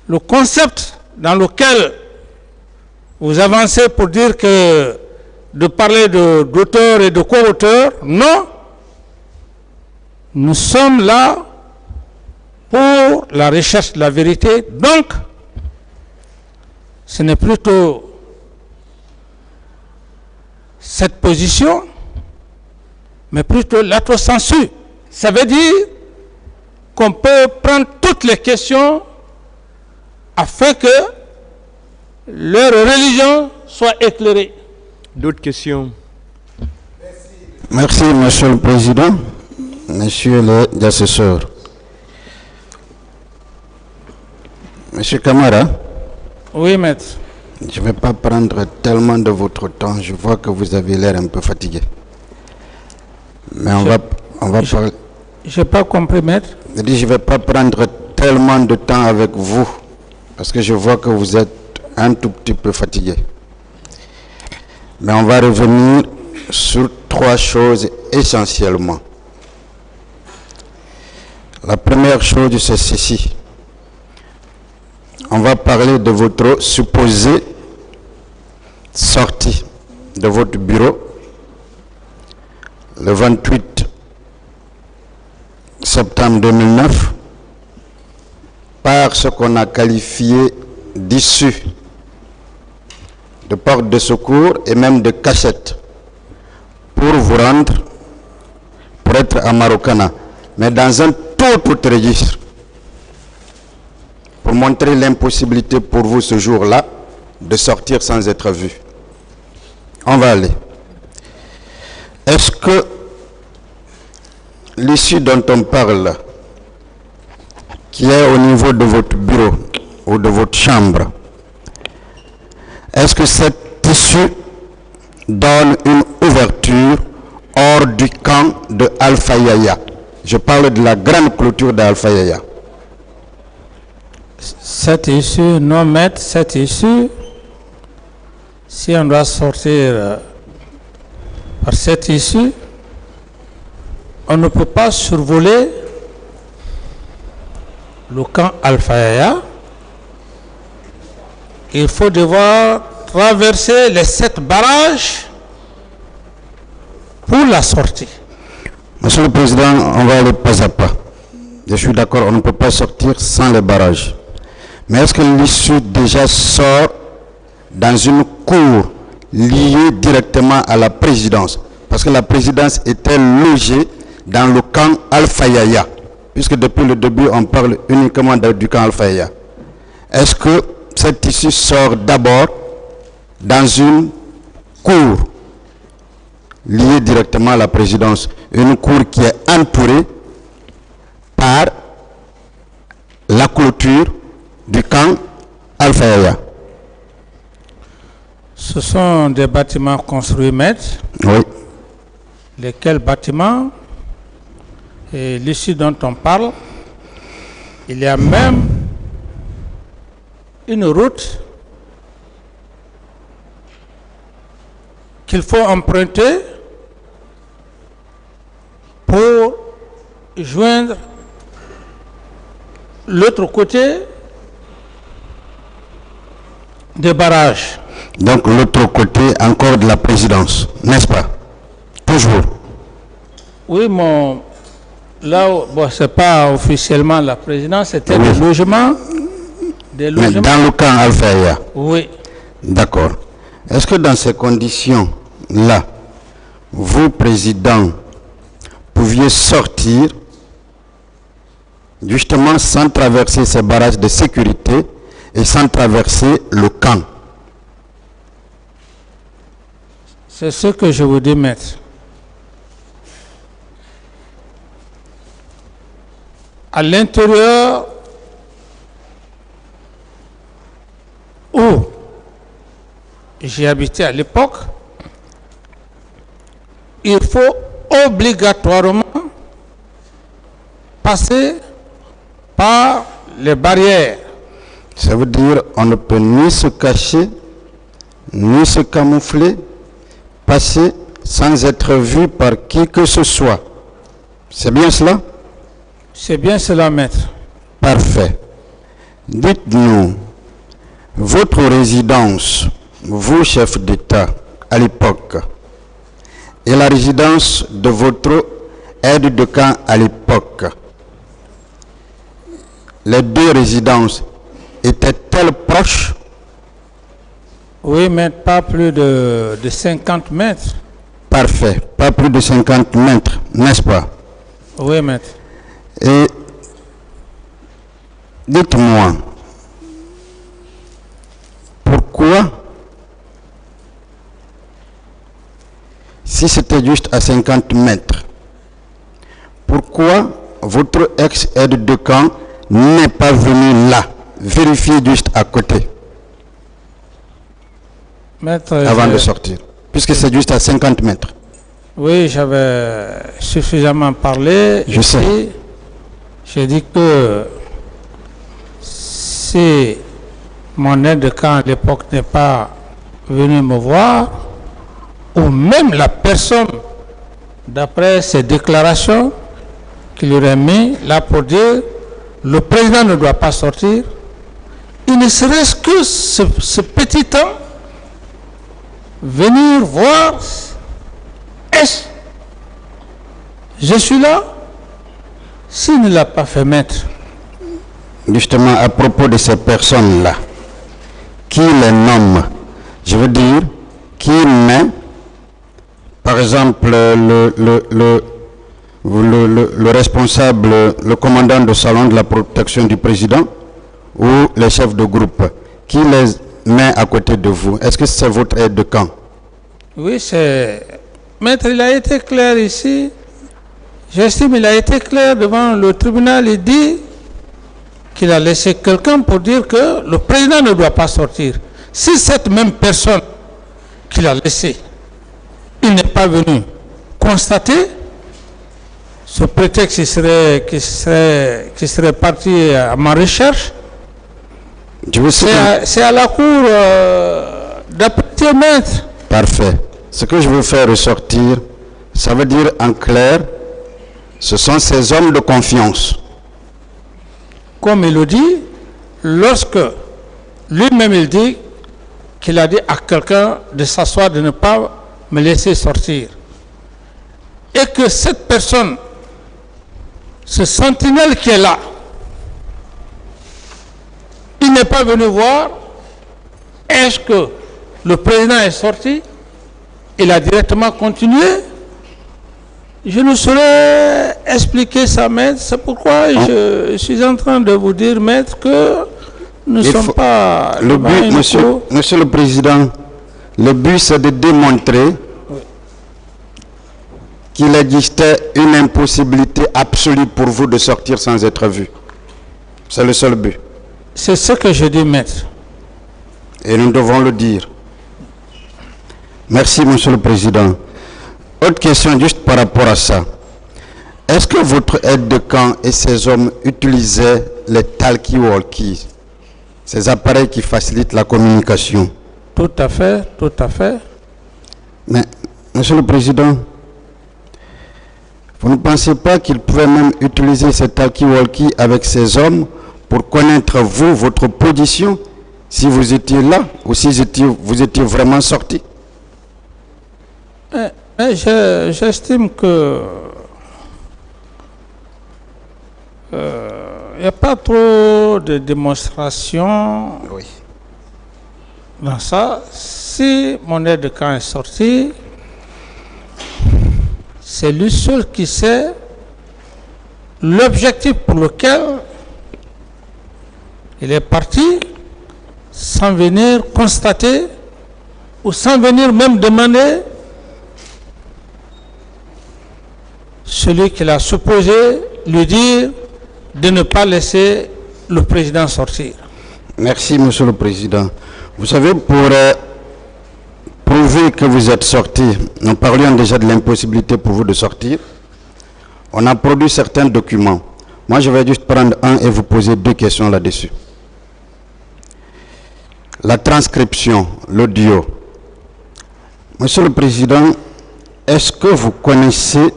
Le concept dans lequel vous avancez pour dire que de parler d'auteur et de co-auteur. Non. Nous sommes là pour la recherche de la vérité. Donc, ce n'est plutôt cette position, mais plutôt l'autocensure. Ça veut dire qu'on peut prendre toutes les questions afin que leur religion soit éclairée. D'autres questions? Merci, Monsieur le Président, Messieurs les assesseurs. Monsieur Camara. Oui, maître. Je ne vais pas prendre tellement de votre temps. Je vois que vous avez l'air un peu fatigué. Mais on va parler. Je n'ai pas compris, maître. Je dis, je ne vais pas prendre tellement de temps avec vous. Parce que je vois que vous êtes un tout petit peu fatigué. Mais on va revenir sur 3 choses essentiellement. La première chose, c'est ceci. On va parler de votre supposée sortie de votre bureau le 28 septembre 2009 par ce qu'on a qualifié d'issue, de porte de secours et même de cachette pour vous rendre, pour être à Marokana, mais dans un tout autre registre, pour montrer l'impossibilité pour vous ce jour-là de sortir sans être vu. On va aller. Est-ce que l'issue dont on parle, qui est au niveau de votre bureau ou de votre chambre, est-ce que cette issue donne une ouverture hors du camp de Alpha Yaya? Je parle de la grande clôture d'Alpha Yaya. Cette issue, non, maître, cette issue, si on doit sortir par cette issue, on ne peut pas survoler le camp Alpha Yaya. Il faut devoir traverser les 7 barrages pour la sortie. Monsieur le Président, on va aller pas à pas. Je suis d'accord, on ne peut pas sortir sans les barrages. Mais est-ce que l'issue déjà sort dans une cour liée directement à la présidence? Parce que la présidence était logée dans le camp Alpha Yaya, puisque depuis le début on parle uniquement du camp Alpha Yaya. Est-ce que cette issue sort d'abord dans une cour liée directement à la présidence, une cour qui est entourée par la clôture du camp Alpha Yaya? Ce sont des bâtiments construits, maître. Oui. Lesquels bâtiments, et l'issue dont on parle, il y a même une route qu'il faut emprunter pour joindre l'autre côté des barrages. Donc l'autre côté encore de la présidence, n'est-ce pas? Toujours. Oui, là, bon, c'est pas officiellement la présidence, c'était oui. Des logements. Mais dans le camp Alpha Yaya? Oui. D'accord. Est-ce que dans ces conditions-là, vous, président, pouviez sortir justement sans traverser ces barrages de sécurité et sans traverser le camp? C'est ce que je vous dis, maître. À l'intérieur où j'ai habité à l'époque, il faut obligatoirement passer par les barrières. Ça veut dire on ne peut ni se cacher, ni se camoufler, passer sans être vu par qui que ce soit. C'est bien cela? C'est bien cela, maître. Parfait. Dites-nous, votre résidence, vous, chef d'État, à l'époque et la résidence de votre aide de camp à l'époque, les deux résidences étaient-elles proches? Oui, mais pas plus de 50 mètres. Parfait, pas plus de 50 mètres, n'est-ce pas? Oui, maître. Et dites-moi, pourquoi, si c'était juste à 50 mètres, pourquoi votre ex-aide de camp n'est pas venu là, vérifier juste à côté, Maître, avant de sortir, puisque c'est juste à 50 mètres? Oui, j'avais suffisamment parlé. Je sais. J'ai dit que si mon aide de camp à l'époque n'est pas venu me voir, ou même la personne, d'après ses déclarations qu'il aurait mis là pour dire le président ne doit pas sortir, il ne serait-ce que ce petit temps, venir voir, est-ce je suis là? S'il ne l'a pas fait, maître. Justement, à propos de ces personnes-là, qui les nomme? Je veux dire, qui met, par exemple, le responsable, le commandant de salon de la protection du président ou les chefs de groupe, qui les met à côté de vous? Est-ce que c'est votre aide de camp? Oui, c'est... Maître, il a été clair ici. J'estime qu'il a été clair devant le tribunal. Il dit qu'il a laissé quelqu'un pour dire que le président ne doit pas sortir. Si cette même personne qu'il a laissé, il n'est pas venu constater, ce prétexte qui serait parti à ma recherche, c'est à la cour d'apprécier, maître. Parfait. Ce que je veux faire ressortir, ça veut dire en clair, ce sont ces hommes de confiance. Comme il le dit, lorsque lui-même il dit qu'il a dit à quelqu'un de s'asseoir, de ne pas me laisser sortir. Et que cette personne, ce sentinelle qui est là, il n'est pas venu voir, est-ce que le président est sorti? Il a directement continué. Je ne saurais expliquer ça, maître. C'est pourquoi je suis en train de vous dire, maître, que nous ne sommes pas... Le but, monsieur le Président, le but c'est de démontrer qu'il existait une impossibilité absolue pour vous de sortir sans être vu. C'est le seul but. C'est ce que je dis, maître. Et nous devons le dire. Merci, monsieur le Président. Autre question, juste par rapport à ça. Est-ce que votre aide de camp et ces hommes utilisaient les talkie-walkies, ces appareils qui facilitent la communication? Tout à fait, tout à fait. Mais, monsieur le Président, vous ne pensez pas qu'ils pouvaient même utiliser ces talkie-walkies avec ces hommes pour connaître vous, votre position, si vous étiez là ou si vous étiez vraiment sorti? J'estime que il n'y a pas trop de démonstration dans ça. Si mon aide de camp est sorti, c'est lui seul qui sait l'objectif pour lequel il est parti, sans venir constater ou sans venir même demander celui qui l'a supposé lui dire de ne pas laisser le président sortir. Merci, monsieur le Président. Vous savez, pour prouver que vous êtes sorti, nous parlions déjà de l'impossibilité pour vous de sortir. On a produit certains documents. Moi, je vais juste prendre un et vous poser deux questions là-dessus. La transcription, l'audio. Monsieur le Président, est-ce que vous connaissez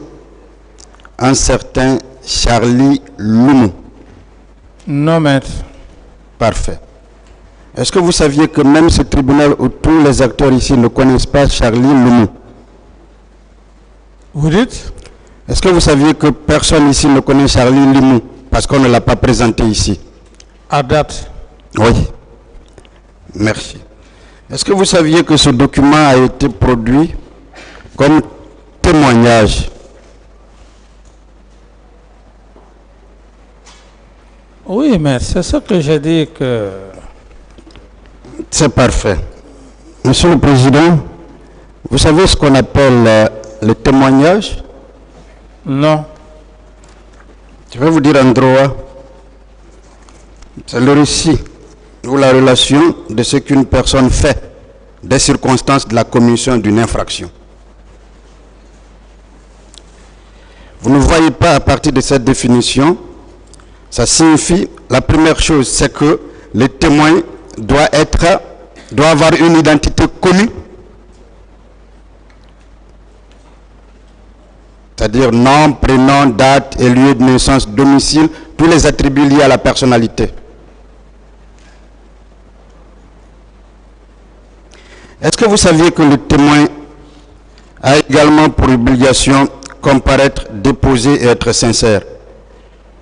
un certain Charlie Loumou? Non, maître. Parfait. Est-ce que vous saviez que même ce tribunal où tous les acteurs ici ne connaissent pas Charlie Loumou? Vous dites? Est-ce que vous saviez que personne ici ne connaît Charlie Loumou parce qu'on ne l'a pas présenté ici? À date? Oui. Merci. Est-ce que vous saviez que ce document a été produit comme témoignage? Oui, mais c'est ce que j'ai dit que... C'est parfait. Monsieur le Président, vous savez ce qu'on appelle le témoignage? Non. Je vais vous dire en droit. C'est le récit ou la relation de ce qu'une personne fait des circonstances de la commission d'une infraction. Vous ne voyez pas à partir de cette définition, ça signifie, la première chose, c'est que le témoin doit avoir une identité connue, c'est-à-dire nom, prénom, date et lieu de naissance, domicile, tous les attributs liés à la personnalité. Est-ce que vous saviez que le témoin a également pour obligation comparaître, déposer et être sincère,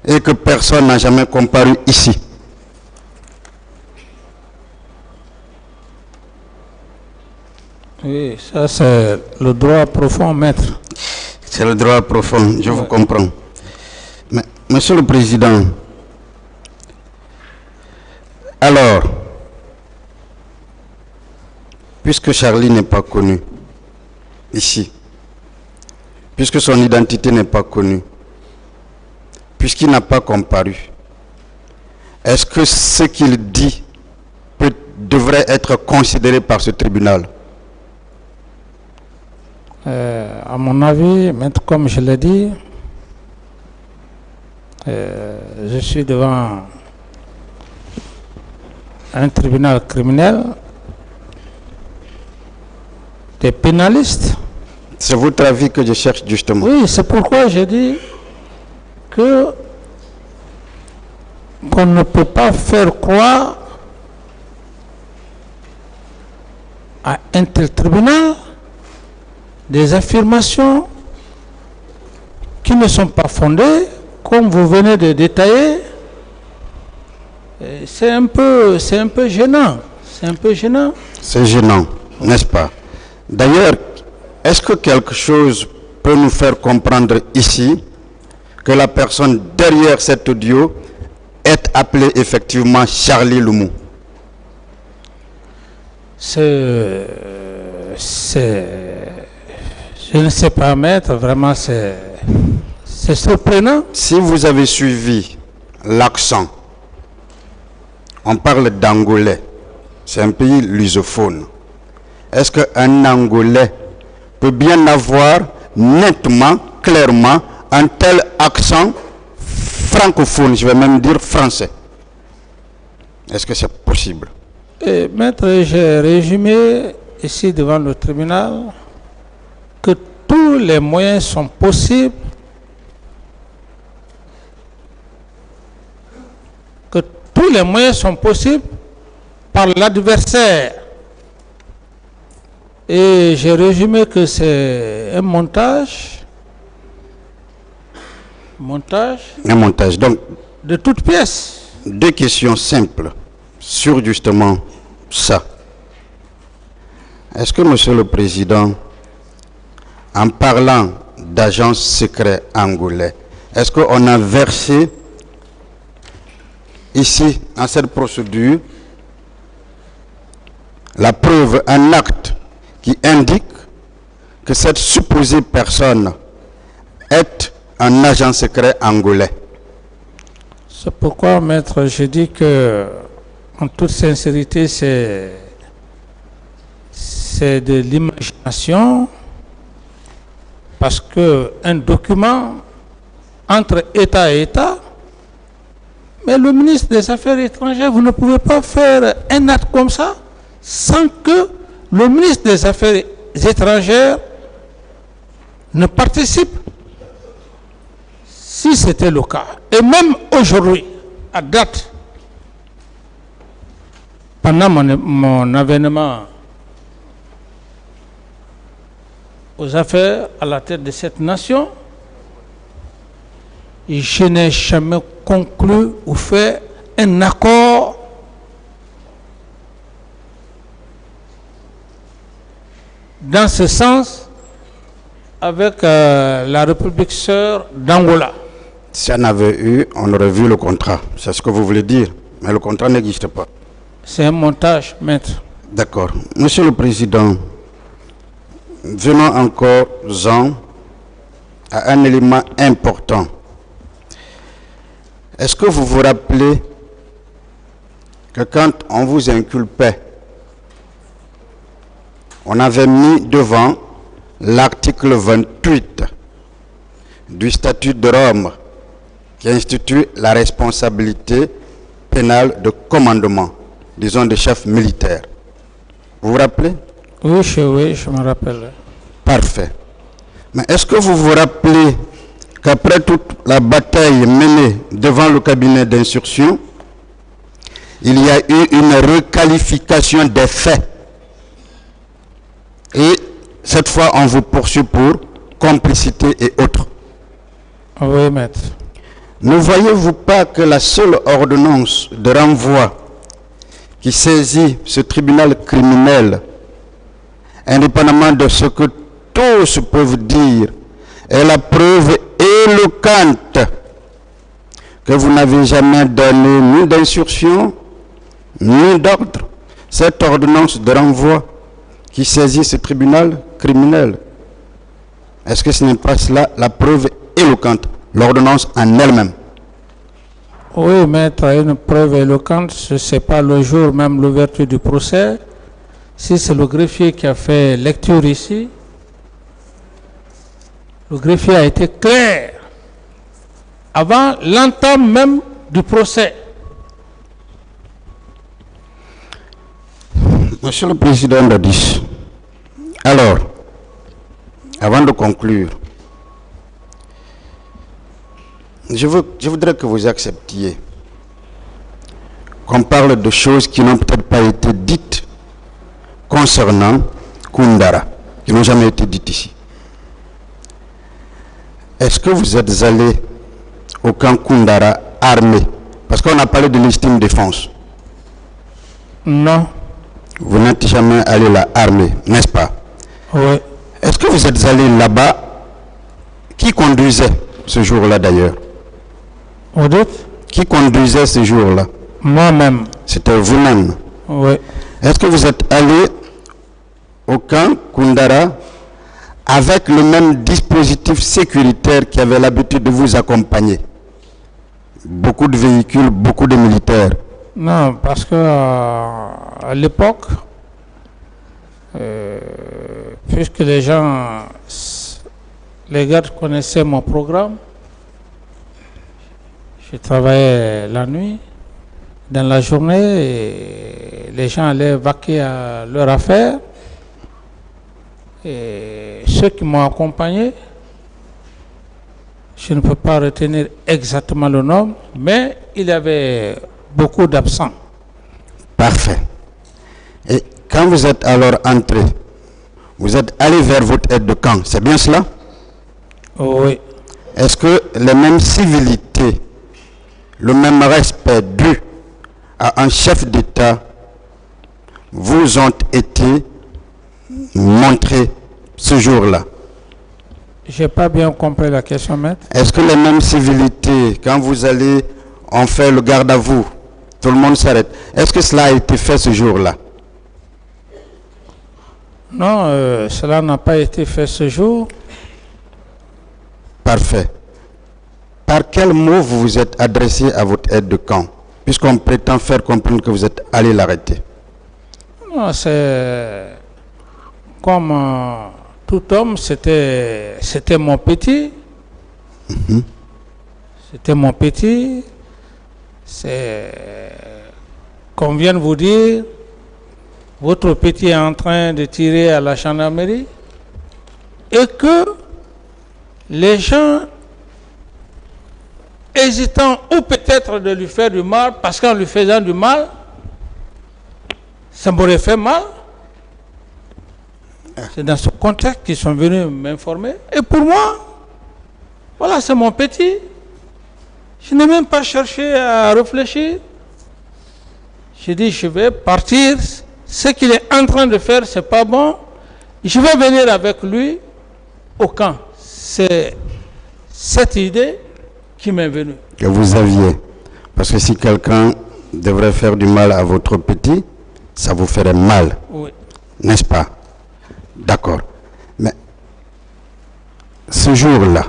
et que personne n'a jamais comparu ici? Oui, ça c'est le droit profond, maître. C'est le droit profond, je vous comprends. Mais, Monsieur le Président, alors, puisque Charlie n'est pas connu ici, puisque son identité n'est pas connue, puisqu'il n'a pas comparu, est-ce que ce qu'il dit devrait être considéré par ce tribunal? À mon avis, maître, comme je l'ai dit, je suis devant un tribunal criminel, des pénalistes. C'est votre avis que je cherche justement. Oui, c'est pourquoi je dis que qu'on ne peut pas faire croire à un tel tribunal des affirmations qui ne sont pas fondées, comme vous venez de détailler. C'est un peu gênant. C'est un peu gênant. C'est gênant, n'est-ce pas? D'ailleurs, est-ce que quelque chose peut nous faire comprendre ici que la personne derrière cet audio est appelée effectivement Charlie Loumou? Je ne sais pas, maître, vraiment c'est surprenant. Si vous avez suivi l'accent, on parle d'angolais, c'est un pays lusophone. Est-ce qu'un Angolais peut bien avoir nettement, clairement, un tel accent francophone, je vais même dire français? Est-ce que c'est possible? Maître, j'ai résumé ici devant le tribunal que tous les moyens sont possibles, par l'adversaire. Et j'ai résumé que c'est un montage. Un montage. Donc, de toutes pièces. Deux questions simples sur justement ça. Est-ce que, Monsieur le Président, en parlant d'agents secrets angolais, est-ce qu'on a versé ici, dans cette procédure, la preuve, un acte qui indique que cette supposée personne est un agent secret angolais? C'est pourquoi, maître, je dis que, en toute sincérité, c'est de l'imagination, parce qu'un document entre État et État, mais le ministre des Affaires étrangères, vous ne pouvez pas faire un acte comme ça sans que le ministre des Affaires étrangères ne participe. Si c'était le cas, et même aujourd'hui, à date, pendant mon avènement aux affaires à la tête de cette nation, je n'ai jamais conclu ou fait un accord dans ce sens avec la République sœur d'Angola. Si on avait eu, on aurait vu le contrat. C'est ce que vous voulez dire. Mais le contrat n'existe pas. C'est un montage, maître. D'accord. Monsieur le Président, venons encore-en à un élément important. Est-ce que vous vous rappelez que quand on vous inculpait, on avait mis devant l'article 28 du statut de Rome qui institue la responsabilité pénale de commandement, disons des chefs militaires. Vous vous rappelez? Oui, je me rappelle. Parfait. Mais est-ce que vous vous rappelez qu'après toute la bataille menée devant le cabinet d'instruction, il y a eu une requalification des faits? Et cette fois, on vous poursuit pour complicité et autres. Oui, maître. Ne voyez-vous pas que la seule ordonnance de renvoi qui saisit ce tribunal criminel, indépendamment de ce que tous peuvent dire, est la preuve éloquente que vous n'avez jamais donné ni d'instruction, ni d'ordre? Cette ordonnance de renvoi qui saisit ce tribunal criminel, est-ce que ce n'est pas cela la preuve éloquente, l'ordonnance en elle-même? Oui, maître, une preuve éloquente, ce n'est pas le jour même l'ouverture du procès. Si c'est le greffier qui a fait lecture ici, le greffier a été clair avant l'entame même du procès. Monsieur le Président Dadis, alors, avant de conclure, je voudrais que vous acceptiez qu'on parle de choses qui n'ont peut-être pas été dites concernant Koundara, qui n'ont jamais été dites ici. Est-ce que vous êtes allé au camp Koundara armé? Parce qu'on a parlé de légitime défense. Non. Vous n'êtes jamais allé là armé, n'est-ce pas? Oui. Est-ce que vous êtes allé là-bas? Qui conduisait ce jour-là d'ailleurs? Vous dites? Qui conduisait ce jour-là? Moi-même. C'était vous-même? Oui. Est-ce que vous êtes allé au camp Koundara avec le même dispositif sécuritaire qui avait l'habitude de vous accompagner? Beaucoup de véhicules, beaucoup de militaires. Non, parce que à l'époque, puisque les gardes connaissaient mon programme, je travaillais la nuit, dans la journée, et les gens allaient vaquer à leur affaire. Et ceux qui m'ont accompagné, je ne peux pas retenir exactement le nom, mais il y avait beaucoup d'absents. Parfait. Et quand vous êtes alors entré, vous êtes allé vers votre aide de camp, c'est bien cela? Oui. Est-ce que les mêmes civilités, le même respect dû à un chef d'État vous ont été montrés ce jour-là? Je n'ai pas bien compris la question, maître. Est-ce que les mêmes civilités, quand vous allez, on fait le garde à vous, tout le monde s'arrête, est-ce que cela a été fait ce jour-là? Non, cela n'a pas été fait ce jour. Parfait. Par quel mot vous vous êtes adressé à votre aide de camp, puisqu'on prétend faire comprendre que vous êtes allé l'arrêter? Non, c'est comme tout homme, c'était mon petit. C'était mon petit. C'est qu'on vient de vous dire, votre petit est en train de tirer à la gendarmerie et que les gens hésitant ou peut-être de lui faire du mal, parce qu'en lui faisant du mal, Ça m'aurait fait mal. C'est dans ce contexte qu'ils sont venus m'informer. Et pour moi, voilà, c'est mon petit. Je n'ai même pas cherché à réfléchir. J'ai dit, je vais partir. Ce qu'il est en train de faire, c'est pas bon. Je vais venir avec lui au camp. C'est cette idée qui m'est venue. Que vous aviez. Parce que si quelqu'un devrait faire du mal à votre petit, ça vous ferait mal. Oui. N'est-ce pas? D'accord. Mais ce jour-là,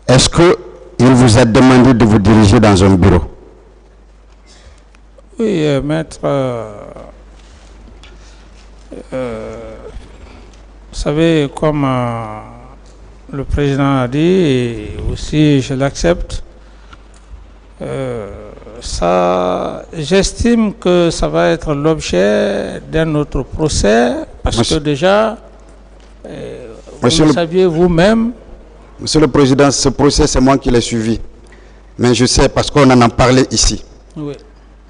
est-ce qu'il vous a demandé de vous diriger dans un bureau? Oui, maître. Vous savez, comme le président a dit, et aussi je l'accepte, ça, j'estime que ça va être l'objet d'un autre procès, parce que déjà, vous le saviez vous-même. Monsieur le Président, ce procès, c'est moi qui l'ai suivi. Mais je sais parce qu'on en a parlé ici. Oui.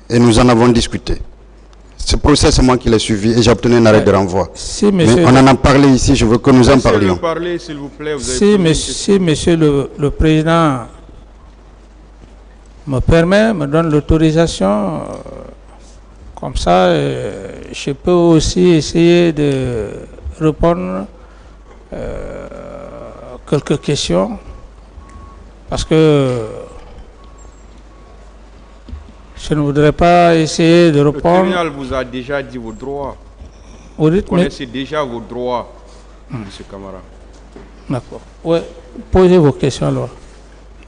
Et nous en avons discuté. Ce procès, c'est moi qui l'ai suivi et j'ai obtenu un arrêt de renvoi. Si, mais on en a parlé ici, je veux que nous en parlions. Parler, s'il vous plaît. Si monsieur le Président me permet, me donne l'autorisation, comme ça, je peux aussi essayer de répondre quelques questions, parce que je ne voudrais pas essayer de répondre. Le tribunal vous a déjà dit vos droits. Vous connaissez déjà vos droits, monsieur Camara. D'accord. Oui, posez vos questions alors.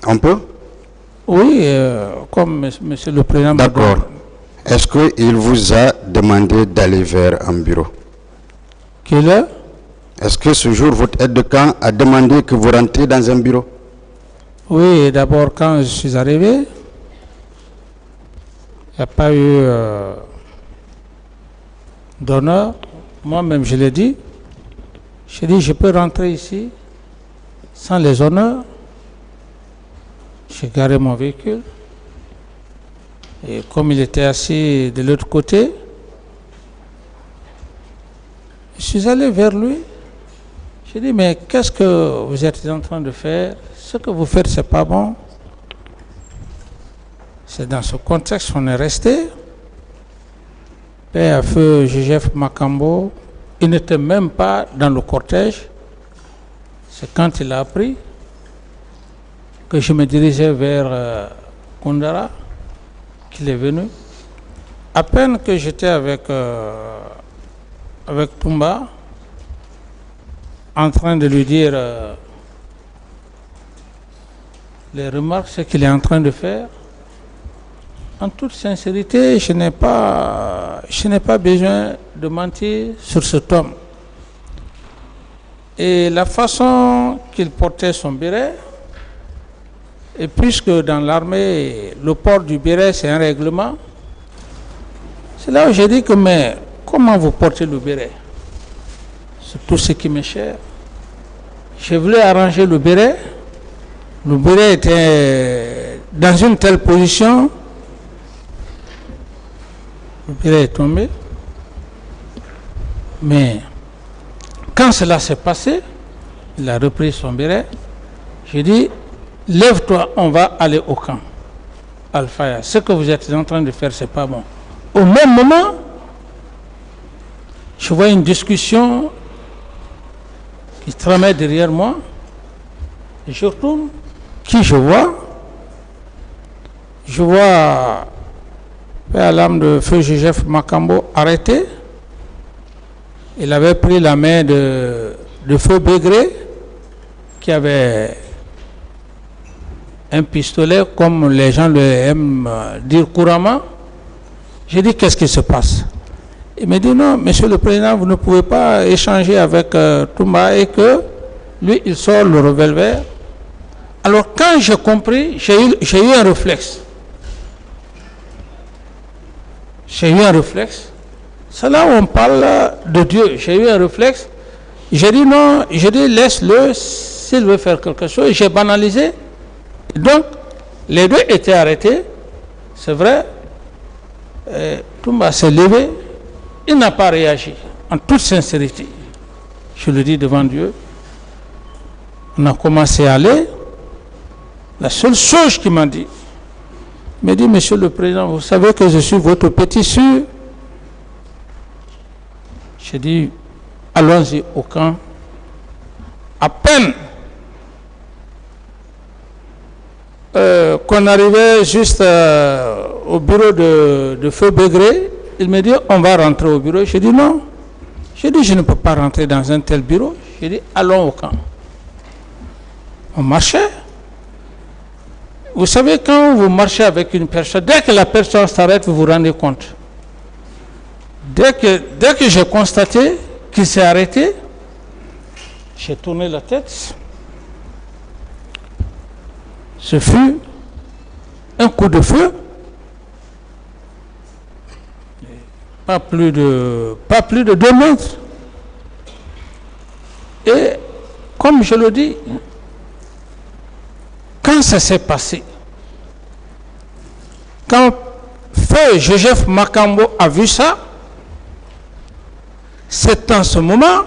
On peut? Oui, comme monsieur le Président. D'accord. Est-ce qu'il vous a demandé d'aller vers un bureau? Quelle heure? Est-ce que ce jour, votre aide de camp a demandé que vous rentriez dans un bureau? Oui, d'abord quand je suis arrivé, il n'y a pas eu d'honneur. Moi-même, je l'ai dit. J'ai dit, je peux rentrer ici sans les honneurs. J'ai garé mon véhicule. Et comme il était assis de l'autre côté, je suis allé vers lui. J'ai dit, mais qu'est-ce que vous êtes en train de faire? Ce que vous faites, c'est pas bon. C'est dans ce contexte qu'on est resté. Père à feu Joseph Makambo, il n'était même pas dans le cortège. C'est quand il a appris que je me dirigeais vers Koundara qu'il est venu. À peine que j'étais avec Toumba, en train de lui dire les remarques, ce qu'il est en train de faire. En toute sincérité, je n'ai pas besoin de mentir sur cet homme. Et la façon qu'il portait son béret, et puisque dans l'armée, le port du béret, c'est un règlement, c'est là où j'ai dit que, mais comment vous portez le béret? C'est tout ce qui m'est cher. Je voulais arranger le béret. Le béret était dans une telle position. Le béret est tombé. Mais quand cela s'est passé, il a repris son béret. J'ai dit, lève-toi, on va aller au camp. Alphaya, ce que vous êtes en train de faire, c'est pas bon. Au même moment, je vois une discussion qui tramait derrière moi. Et je retourne. Qui je vois? Je vois Père l'âme de feu Joseph Makambo arrêté. Il avait pris la main de feu Bégré, qui avait un pistolet, comme les gens le aiment dire couramment. J'ai dit, qu'est-ce qui se passe? Il m'a dit, non, monsieur le Président, vous ne pouvez pas échanger avec Toumba, et que lui, il sort le revolver. Alors, quand j'ai compris, j'ai eu un réflexe. J'ai eu un réflexe. C'est là où on parle de Dieu. J'ai eu un réflexe. J'ai dit non, j'ai dit laisse-le s'il veut faire quelque chose. J'ai banalisé. Donc, les deux étaient arrêtés. C'est vrai. Toumba s'est levé, il n'a pas réagi, en toute sincérité. Je le dis devant Dieu. On a commencé à aller. La seule chose qu'il m'a dit, il m'a dit, Monsieur le Président, vous savez que je suis votre petit sûr. J'ai dit, allons-y au camp. À peine qu'on arrivait juste au bureau de Feu Begré, il me dit, on va rentrer au bureau. J'ai dit non. J'ai dit, je ne peux pas rentrer dans un tel bureau. J'ai dit, allons au camp. On marchait. Vous savez, quand vous marchez avec une personne, dès que la personne s'arrête, vous vous rendez compte. Dès que j'ai constaté qu'il s'est arrêté, j'ai tourné la tête. Ce fut un coup de feu. Pas plus de 2 mètres. Et comme je le dis, quand ça s'est passé, quand Feu Joseph Makambo a vu ça, c'est en ce moment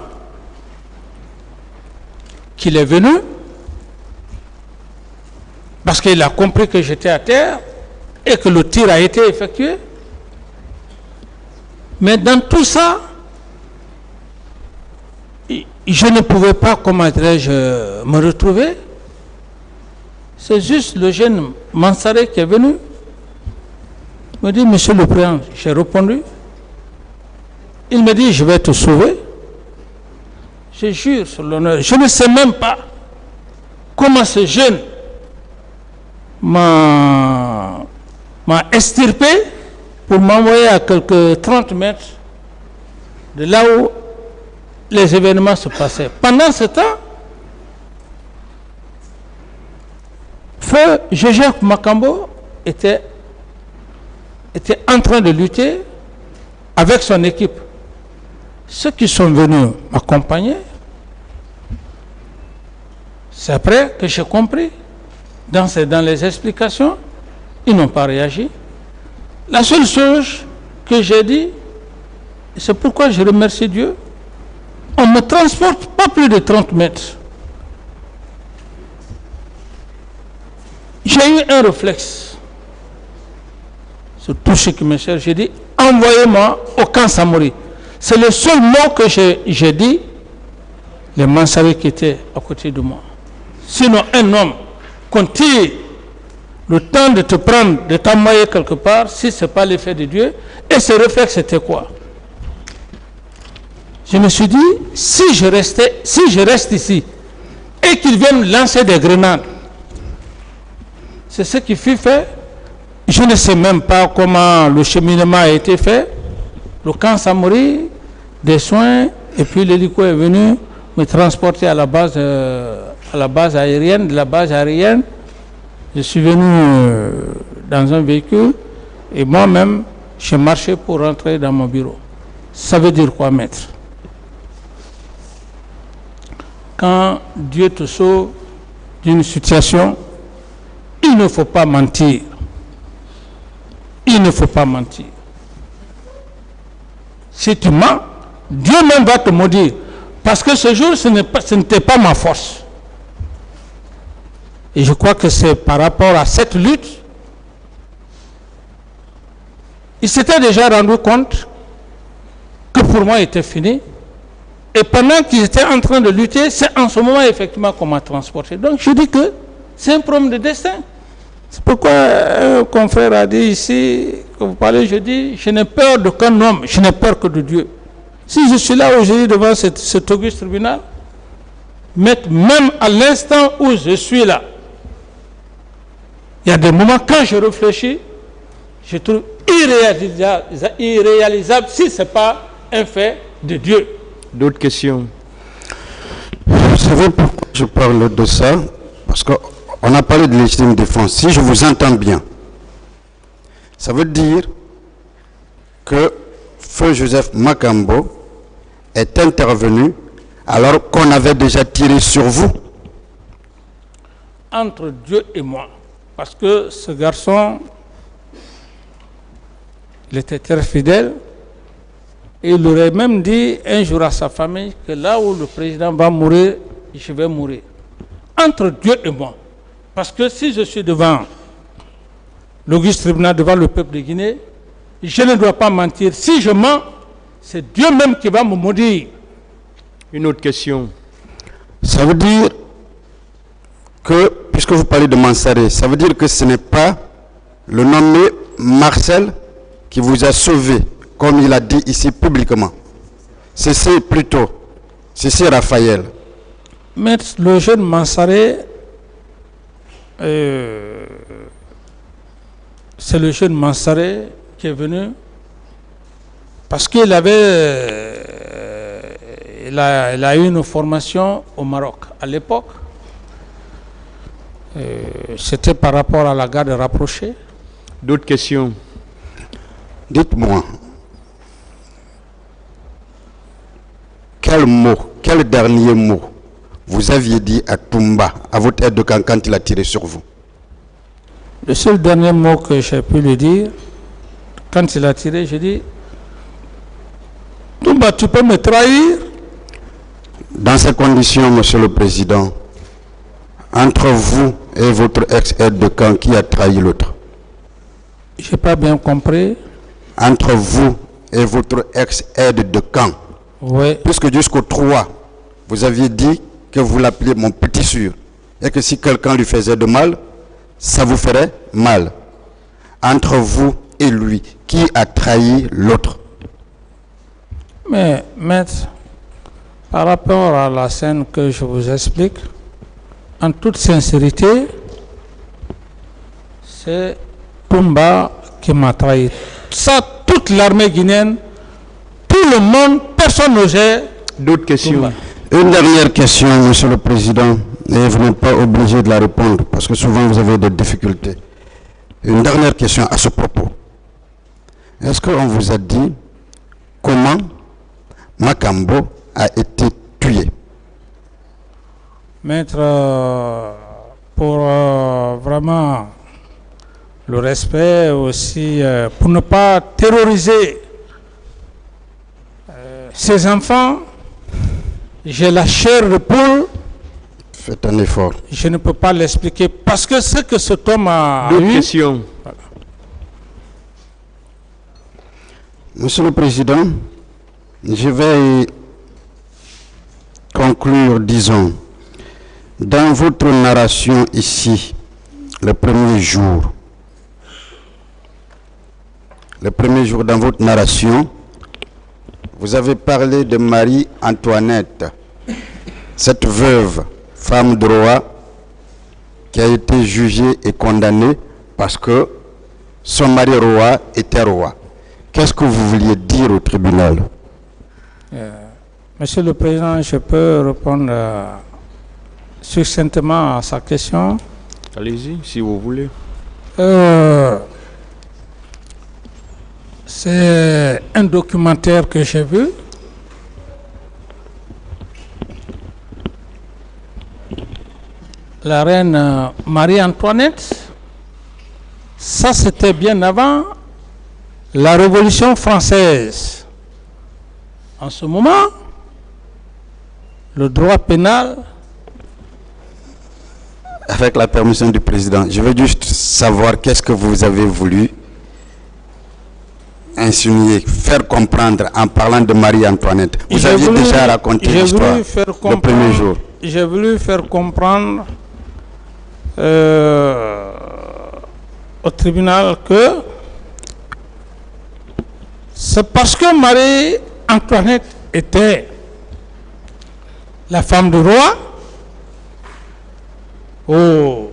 qu'il est venu, parce qu'il a compris que j'étais à terre et que le tir a été effectué. Mais dans tout ça, je ne pouvais pas, comment dirais-je, me retrouver. C'est juste le jeune Mansaré qui est venu. Il me dit, Monsieur le Président, j'ai répondu. Il me dit, je vais te sauver. Je jure sur l'honneur, je ne sais même pas comment ce jeune m'a extirpé pour m'envoyer à quelques 30 mètres de là où les événements se passaient. Pendant ce temps, Feu Joseph Makambo était en train de lutter avec son équipe. Ceux qui sont venus m'accompagner, c'est après que j'ai compris. Dans les explications, ils n'ont pas réagi. La seule chose que j'ai dit, c'est pourquoi je remercie Dieu, on ne me transporte pas plus de 30 mètres. J'ai eu un réflexe sur tout ce qui me cherche. J'ai dit, envoyez-moi au camp Samori. C'est le seul mot que j'ai dit, les Mansarés qui étaient à côté de moi. Sinon, un homme qu'on tire le temps de te prendre, de t'envoyer quelque part, si ce n'est pas l'effet de Dieu. Et ce réflexe, c'était quoi? Je me suis dit, si je reste ici, et qu'ils viennent lancer des grenades, c'est ce qui fut fait. Je ne sais même pas comment le cheminement a été fait. Le camp Samori, des soins, et puis l'hélico est venu me transporter à la base aérienne. De la base aérienne, je suis venu dans un véhicule et moi-même, j'ai marché pour rentrer dans mon bureau. Ça veut dire quoi, maître? Quand Dieu te sauve d'une situation, il ne faut pas mentir. Il ne faut pas mentir. Si tu mens, Dieu même va te maudire. Parce que ce jour, ce n'était pas ma force. Et je crois que c'est par rapport à cette lutte, il s'était déjà rendu compte que pour moi, il était fini. Et pendant qu'ils étaient en train de lutter, c'est en ce moment, effectivement, qu'on m'a transporté. Donc, je dis que c'est un problème de destin. C'est pourquoi un confrère a dit ici, que vous parlez, je dis, je n'ai peur d'aucun homme, je n'ai peur que de Dieu. Si je suis là aujourd'hui devant cet auguste tribunal, même à l'instant où je suis là, il y a des moments quand je réfléchis, je trouve irréalisable si ce n'est pas un fait de Dieu. D'autres questions? Vous savez pourquoi je parle de ça? Parce qu'on a parlé de légitime défense. Si je vous entends bien, ça veut dire que Feu Joseph Makambo est intervenu alors qu'on avait déjà tiré sur vous. Entre Dieu et moi. Parce que ce garçon, Il était très fidèle. Et il aurait même dit un jour à sa famille que là où le président va mourir, je vais mourir. Entre Dieu et moi. Parce que si je suis devant l'auguste tribunal, devant le peuple de Guinée, je ne dois pas mentir. Si je mens, c'est Dieu même qui va me maudire. Une autre question. Ça veut dire que, puisque vous parlez de Mansaré, ça veut dire que ce n'est pas le nommé Marcel qui vous a sauvé, comme il a dit ici publiquement. C'est plutôt, c'est Raphaël. Mais le jeune Mansaré, c'est le jeune Mansaré qui est venu parce qu'il avait, il a eu une formation au Maroc. À l'époque, c'était par rapport à la garde rapprochée. D'autres questions? Dites-moi, quel dernier mot vous aviez dit à Toumba, à votre aide de camp, quand il a tiré sur vous? Le seul dernier mot que j'ai pu lui dire, quand il a tiré, j'ai dit, Toumba, tu peux me trahir? Dans ces conditions, Monsieur le Président, entre vous et votre ex-aide de camp, qui a trahi l'autre? Je n'ai pas bien compris. Entre vous et votre ex-aide de camp. Oui. Puisque jusqu'au 3, vous aviez dit que vous l'appeliez mon petit sûr. Et que si quelqu'un lui faisait de mal, ça vous ferait mal. Entre vous et lui, qui a trahi l'autre? Mais, maître, par rapport à la scène que je vous explique, en toute sincérité, c'est Toumba qui m'a trahi. Ça, toute l'armée guinéenne, tout le monde, personne n'osait. D'autres questions? Une dernière question, Monsieur le Président, et vous n'êtes pas obligé de la répondre, parce que souvent vous avez des difficultés. Une dernière question à ce propos. Est-ce qu'on vous a dit comment Makambo a été tué? Maître, pour vraiment le respect aussi, pour ne pas terroriser ces enfants, j'ai la chair de poule. Faites un effort. Je ne peux pas l'expliquer parce que ce que cet homme a D'autres eu... questions? Voilà. Monsieur le Président, je vais conclure, disons, dans votre narration ici, le premier jour dans votre narration, vous avez parlé de Marie-Antoinette, cette veuve, femme de roi, qui a été jugée et condamnée parce que son mari roi était roi. Qu'est-ce que vous vouliez dire au tribunal? Monsieur le Président, je peux répondre succinctement à sa question. Allez-y, si vous voulez. C'est un documentaire que j'ai vu. La reine Marie-Antoinette, ça c'était bien avant la Révolution française. En ce moment, le droit pénal... Avec la permission du président, je veux juste savoir qu'est-ce que vous avez voulu insinuer, faire comprendre en parlant de Marie-Antoinette. Vous aviez déjà raconté l'histoire le premier jour. J'ai voulu faire comprendre au tribunal que c'est parce que Marie-Antoinette était la femme du roi, ou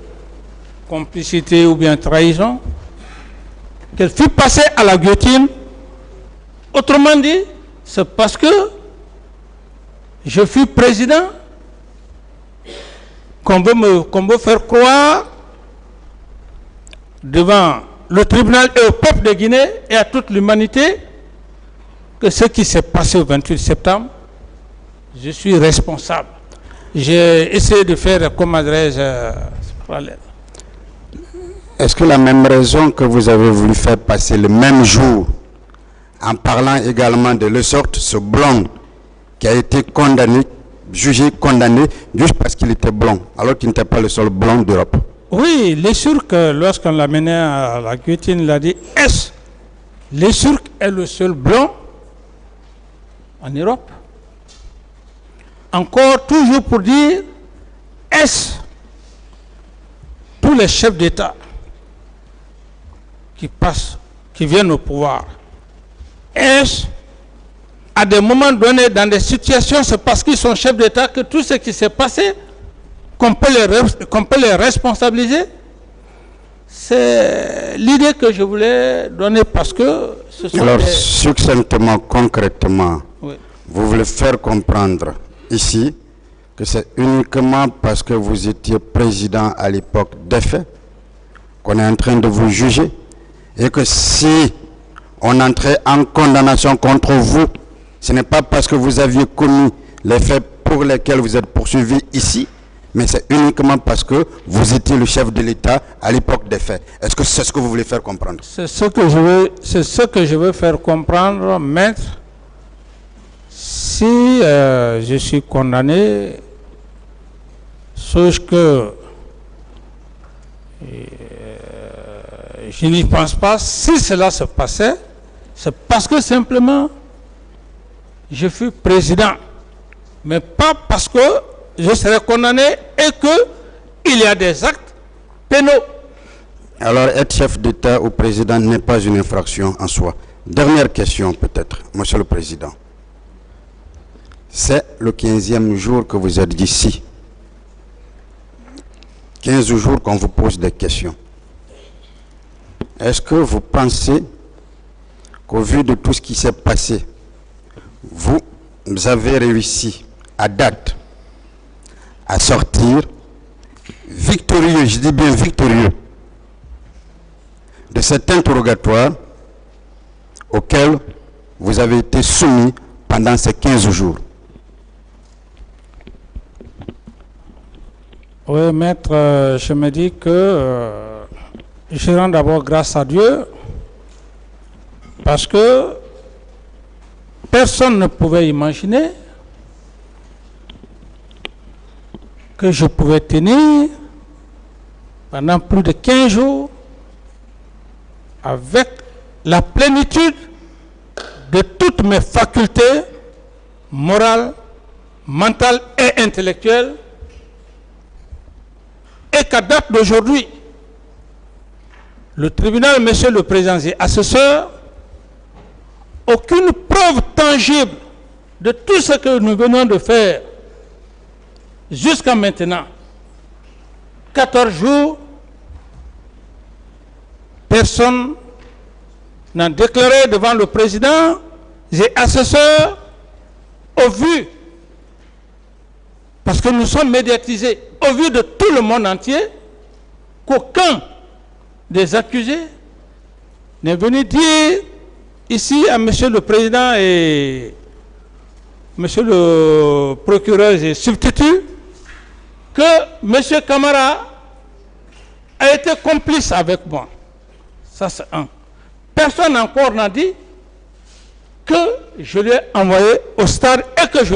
complicité ou bien trahison, qu'elle fut passée à la guillotine. Autrement dit, c'est parce que je fus président qu'on veut faire croire devant le tribunal et au peuple de Guinée et à toute l'humanité que ce qui s'est passé au 28 septembre, je suis responsable. J'ai essayé de faire, comme adresse, est-ce que la même raison que vous avez voulu faire passer le même jour en parlant également de le sorte, ce blond qui a été condamné, jugé condamné, juste parce qu'il était blond, alors qu'il n'était pas le seul blond d'Europe. Oui, les Turcs, lorsqu'on l'a mené à la guillotine, il a dit « Est-ce les Turcs est le seul blond en Europe ?» Encore toujours pour dire « Est-ce tous les chefs d'État qui passent, qui viennent au pouvoir, est-ce à des moments donnés, dans des situations, c'est parce qu'ils sont chefs d'État que tout ce qui s'est passé, qu'on peut les responsabiliser? C'est l'idée que je voulais donner parce que ce sont alors, succinctement, concrètement, oui. Vous voulez faire comprendre ici que c'est uniquement parce que vous étiez président à l'époque des faits qu'on est en train de vous juger, et que si on entrait en condamnation contre vous, ce n'est pas parce que vous aviez commis les faits pour lesquels vous êtes poursuivi ici, mais c'est uniquement parce que vous étiez le chef de l'État à l'époque des faits. Est-ce que c'est ce que vous voulez faire comprendre? C'est ce que je veux faire comprendre, maître. Si je suis condamné, sauf que je n'y pense pas, si cela se passait, c'est parce que simplement je fus président, mais pas parce que je serai condamné et qu'il y a des actes pénaux. Alors, être chef d'État ou président n'est pas une infraction en soi. Dernière question peut-être, Monsieur le Président. C'est le 15e jour que vous êtes ici. 15 jours qu'on vous pose des questions. Est-ce que vous pensez qu'au vu de tout ce qui s'est passé, vous avez réussi à date à sortir victorieux, je dis bien victorieux, de cet interrogatoire auquel vous avez été soumis pendant ces 15 jours? Oui, maître, je me dis que je rends d'abord grâce à Dieu parce que personne ne pouvait imaginer que je pouvais tenir pendant plus de 15 jours avec la plénitude de toutes mes facultés morales, mentales et intellectuelles, et qu'à date d'aujourd'hui, le tribunal, monsieur le président et assesseur, aucune preuve tangible de tout ce que nous venons de faire jusqu'à maintenant, 14 jours, personne n'a déclaré devant le président et assesseur au vu, parce que nous sommes médiatisés, au vu de tout le monde entier, qu'aucun des accusés n'est venu dire ici à monsieur le président et monsieur le procureur et substitut que monsieur Camara a été complice avec moi. Ça c'est un. Personne encore n'a dit que je l'ai envoyé au stade et que je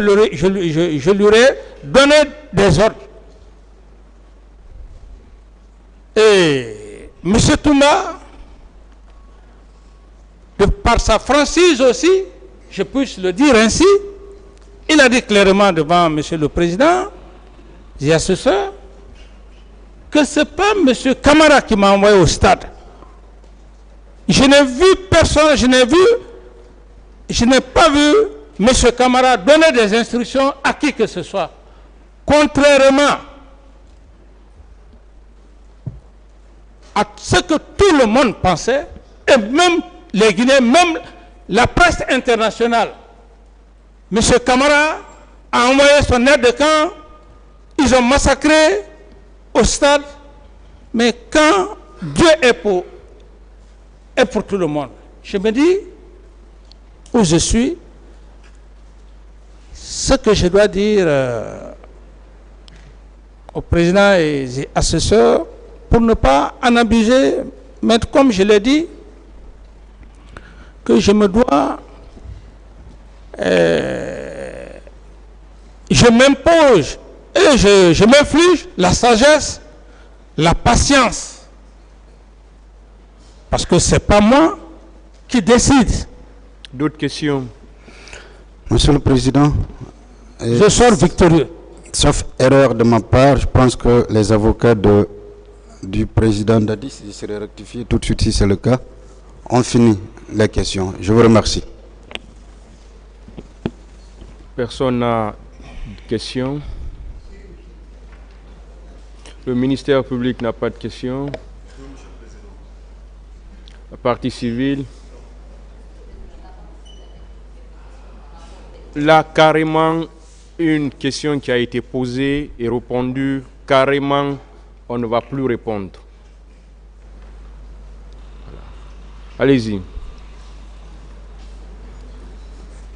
lui aurais donné des ordres. Et M. Toumba, de par sa franchise aussi, je puisse le dire ainsi, il a dit clairement devant M. le Président et assesseur que ce n'est pas M. Camara qui m'a envoyé au stade. Je n'ai vu personne, je n'ai pas vu M. Camara donner des instructions à qui que ce soit. Contrairement à ce que tout le monde pensait, et même les Guinéens, même la presse internationale. M. Camara a envoyé son aide de camp, ils ont massacré au stade, mais quand Dieu est pour tout le monde, je me dis, où je suis, ce que je dois dire au président et assesseurs, pour ne pas en abuser, mais comme je l'ai dit, que je me dois, je m'impose et je m'inflige la sagesse, la patience. Parce que ce n'est pas moi qui décide. D'autres questions? Monsieur le Président, Je sors victorieux. sauf erreur de ma part, je pense que les avocats du président Dadi, s'il serait rectifié tout de suite si c'est le cas, ont fini les questions. Je vous remercie. Personne n'a de questions. Le ministère public n'a pas de questions. La partie civile. Là, carrément, une question qui a été posée et répondue, carrément, on ne va plus répondre. Allez-y.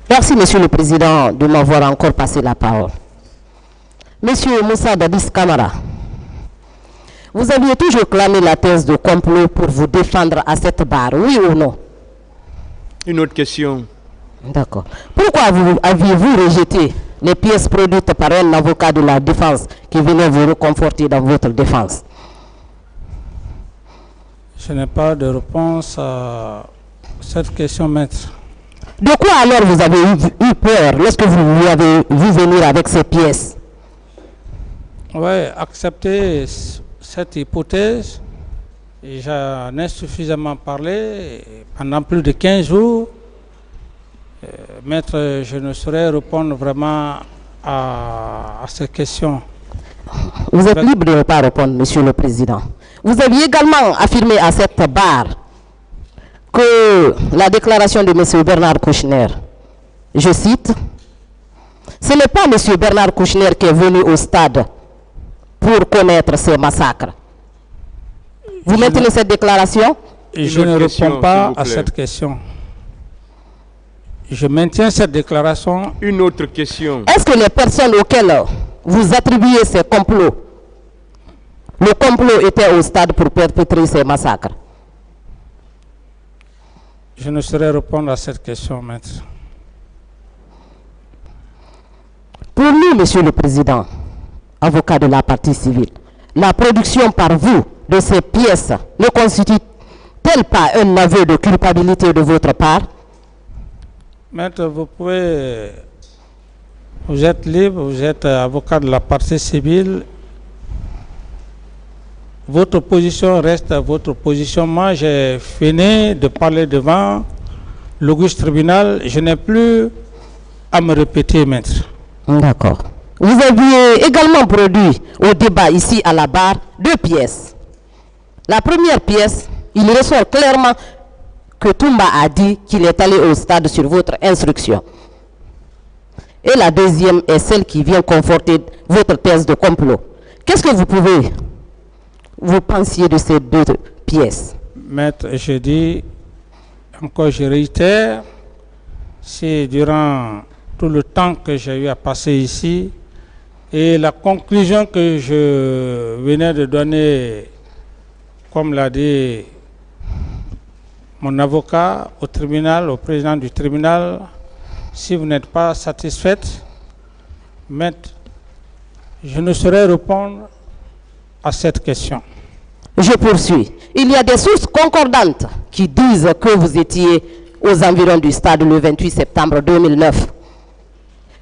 Merci, Monsieur le Président, de m'avoir encore passé la parole. Monsieur Moussa Dadis Camara, vous aviez toujours clamé la thèse de complot pour vous défendre à cette barre, oui ou non? Une autre question. D'accord. Pourquoi aviez-vous rejeté les pièces produites par un avocat de la défense qui venait vous reconforter dans votre défense? Je n'ai pas de réponse à cette question, maître. De quoi alors vous avez eu peur lorsque vous lui avez vu venir avec ces pièces? Oui, accepter cette hypothèse, j'en ai suffisamment parlé pendant plus de 15 jours. Maître, je ne saurais répondre vraiment à ces questions. Vous êtes libre de ne pas répondre, Monsieur le Président. Vous aviez également affirmé à cette barre que la déclaration de M. Bernard Kouchner, je cite, « Ce n'est pas M. Bernard Kouchner qui est venu au stade pour commettre ces massacres. » Vous maintenez cette déclaration? Je ne réponds pas à cette question. Je maintiens cette déclaration. Une autre question. Est-ce que les personnes auxquelles vous attribuez ces complots, le complot était au stade pour perpétrer ces massacres? Je ne saurais répondre à cette question, maître. Pour nous, Monsieur le Président, avocat de la partie civile, la production par vous de ces pièces ne constitue-t-elle pas un aveu de culpabilité de votre part? Maître, vous êtes libre, vous êtes avocat de la partie civile. Votre position reste votre position. Moi, j'ai fini de parler devant l'auguste tribunal. Je n'ai plus à me répéter, maître. D'accord. Vous aviez également produit au débat ici à la barre 2 pièces. La première pièce, il ressort clairement que Toumba a dit qu'il est allé au stade sur votre instruction. Et la deuxième est celle qui vient conforter votre thèse de complot. Qu'est-ce que vous pensiez de ces 2 pièces? Maître, je dis, encore je réitère, c'est durant tout le temps que j'ai eu à passer ici et la conclusion que je venais de donner, comme l'a dit mon avocat au tribunal, au président du tribunal, si vous n'êtes pas satisfaite, maître, je ne saurais répondre à cette question. Je poursuis. Il y a des sources concordantes qui disent que vous étiez aux environs du stade le 28 septembre 2009.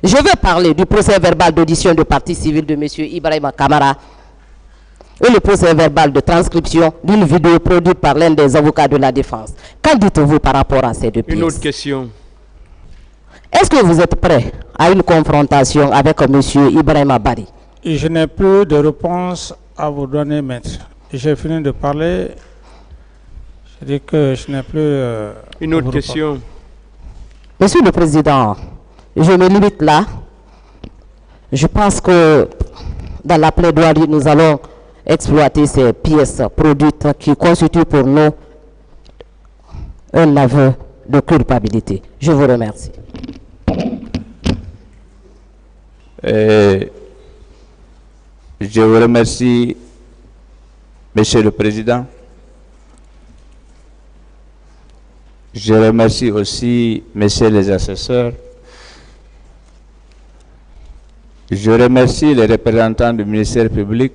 Je vais parler du procès verbal d'audition de partie civile de M. Ibrahima Kamara et le procès verbal de transcription d'une vidéo produite par l'un des avocats de la défense. Qu'en dites-vous par rapport à ces 2 pièces? Une autre question. Est-ce que vous êtes prêt à une confrontation avec M. Ibrahima Bari? Et je n'ai plus de réponse à vous donner, maître. J'ai fini de parler. Je dis que je n'ai plus... Une autre question. Monsieur le Président, je me limite là. Je pense que dans la plaidoirie, nous allons exploiter ces pièces produites qui constituent pour nous un aveu de culpabilité. Je vous remercie. Je vous remercie, Monsieur le Président. Je remercie aussi messieurs les assesseurs. Je remercie les représentants du ministère public.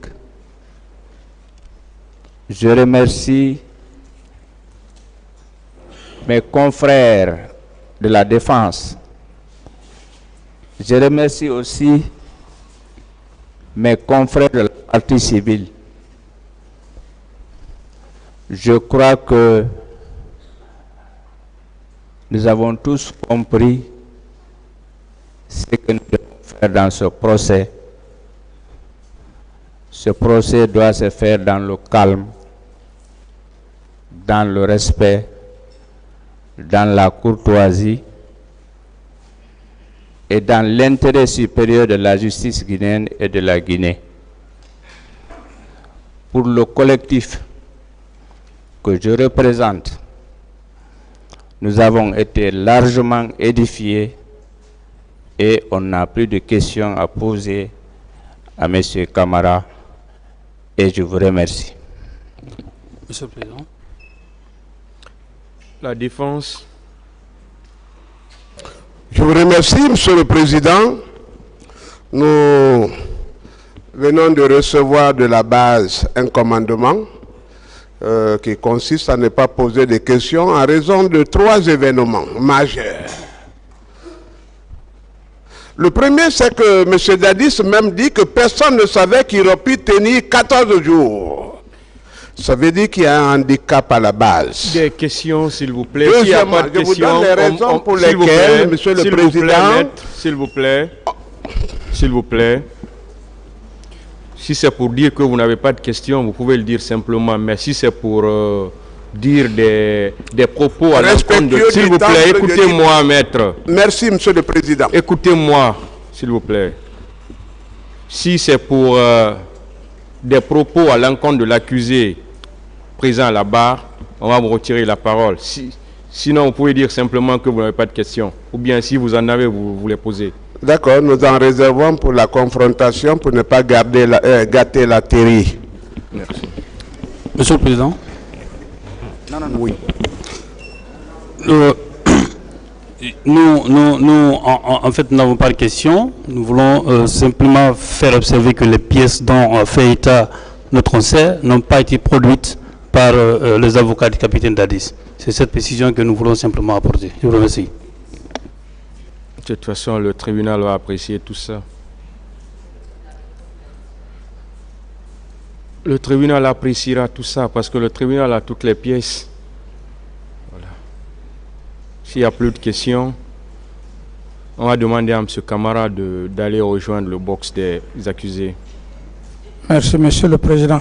Je remercie mes confrères de la défense. Je remercie aussi mes confrères de la partie civile. Je crois que nous avons tous compris ce que nous devons faire dans ce procès. Ce procès doit se faire dans le calme, dans le respect, dans la courtoisie et dans l'intérêt supérieur de la justice guinéenne et de la Guinée. Pour le collectif que je représente, nous avons été largement édifiés et on n'a plus de questions à poser à M. Camara et je vous remercie. Monsieur le Président. La défense. Je vous remercie, Monsieur le Président. Nous venons de recevoir de la base un commandement qui consiste à ne pas poser de questions en raison de 3 événements majeurs. Le premier, c'est que M. Dadis même dit que personne ne savait qu'il aurait pu tenir 14 jours. Ça veut dire qu'il y a un handicap à la base. Des questions, s'il vous plaît. Deuxièmement, je vous donne les raisons pour lesquelles, Monsieur le Président... S'il vous plaît. Si c'est pour dire que vous n'avez pas de questions, vous pouvez le dire simplement. Mais si c'est pour dire des propos à l'encontre de... S'il vous plaît, écoutez-moi, maître. Merci, Monsieur le Président. Écoutez-moi, s'il vous plaît. Si c'est pour des propos à l'encontre de l'accusé présent à la barre, on va vous retirer la parole. Sinon, vous pouvez dire simplement que vous n'avez pas de questions. Ou bien, si vous en avez, vous les posez. D'accord, nous en réservons pour la confrontation pour ne pas gâter la théorie. Merci. Monsieur le Président. Oui. Nous, en fait, nous n'avons pas de questions. Nous voulons simplement faire observer que les pièces dont fait état notre conseil n'ont pas été produites par les avocats du capitaine Dadis. C'est cette précision que nous voulons simplement apporter. Je vous remercie. De toute façon, le tribunal va apprécier tout ça. Le tribunal appréciera tout ça parce que le tribunal a toutes les pièces. Voilà. S'il n'y a plus de questions, on va demander à M. Camara d'aller rejoindre le box des accusés. Merci, Monsieur le Président.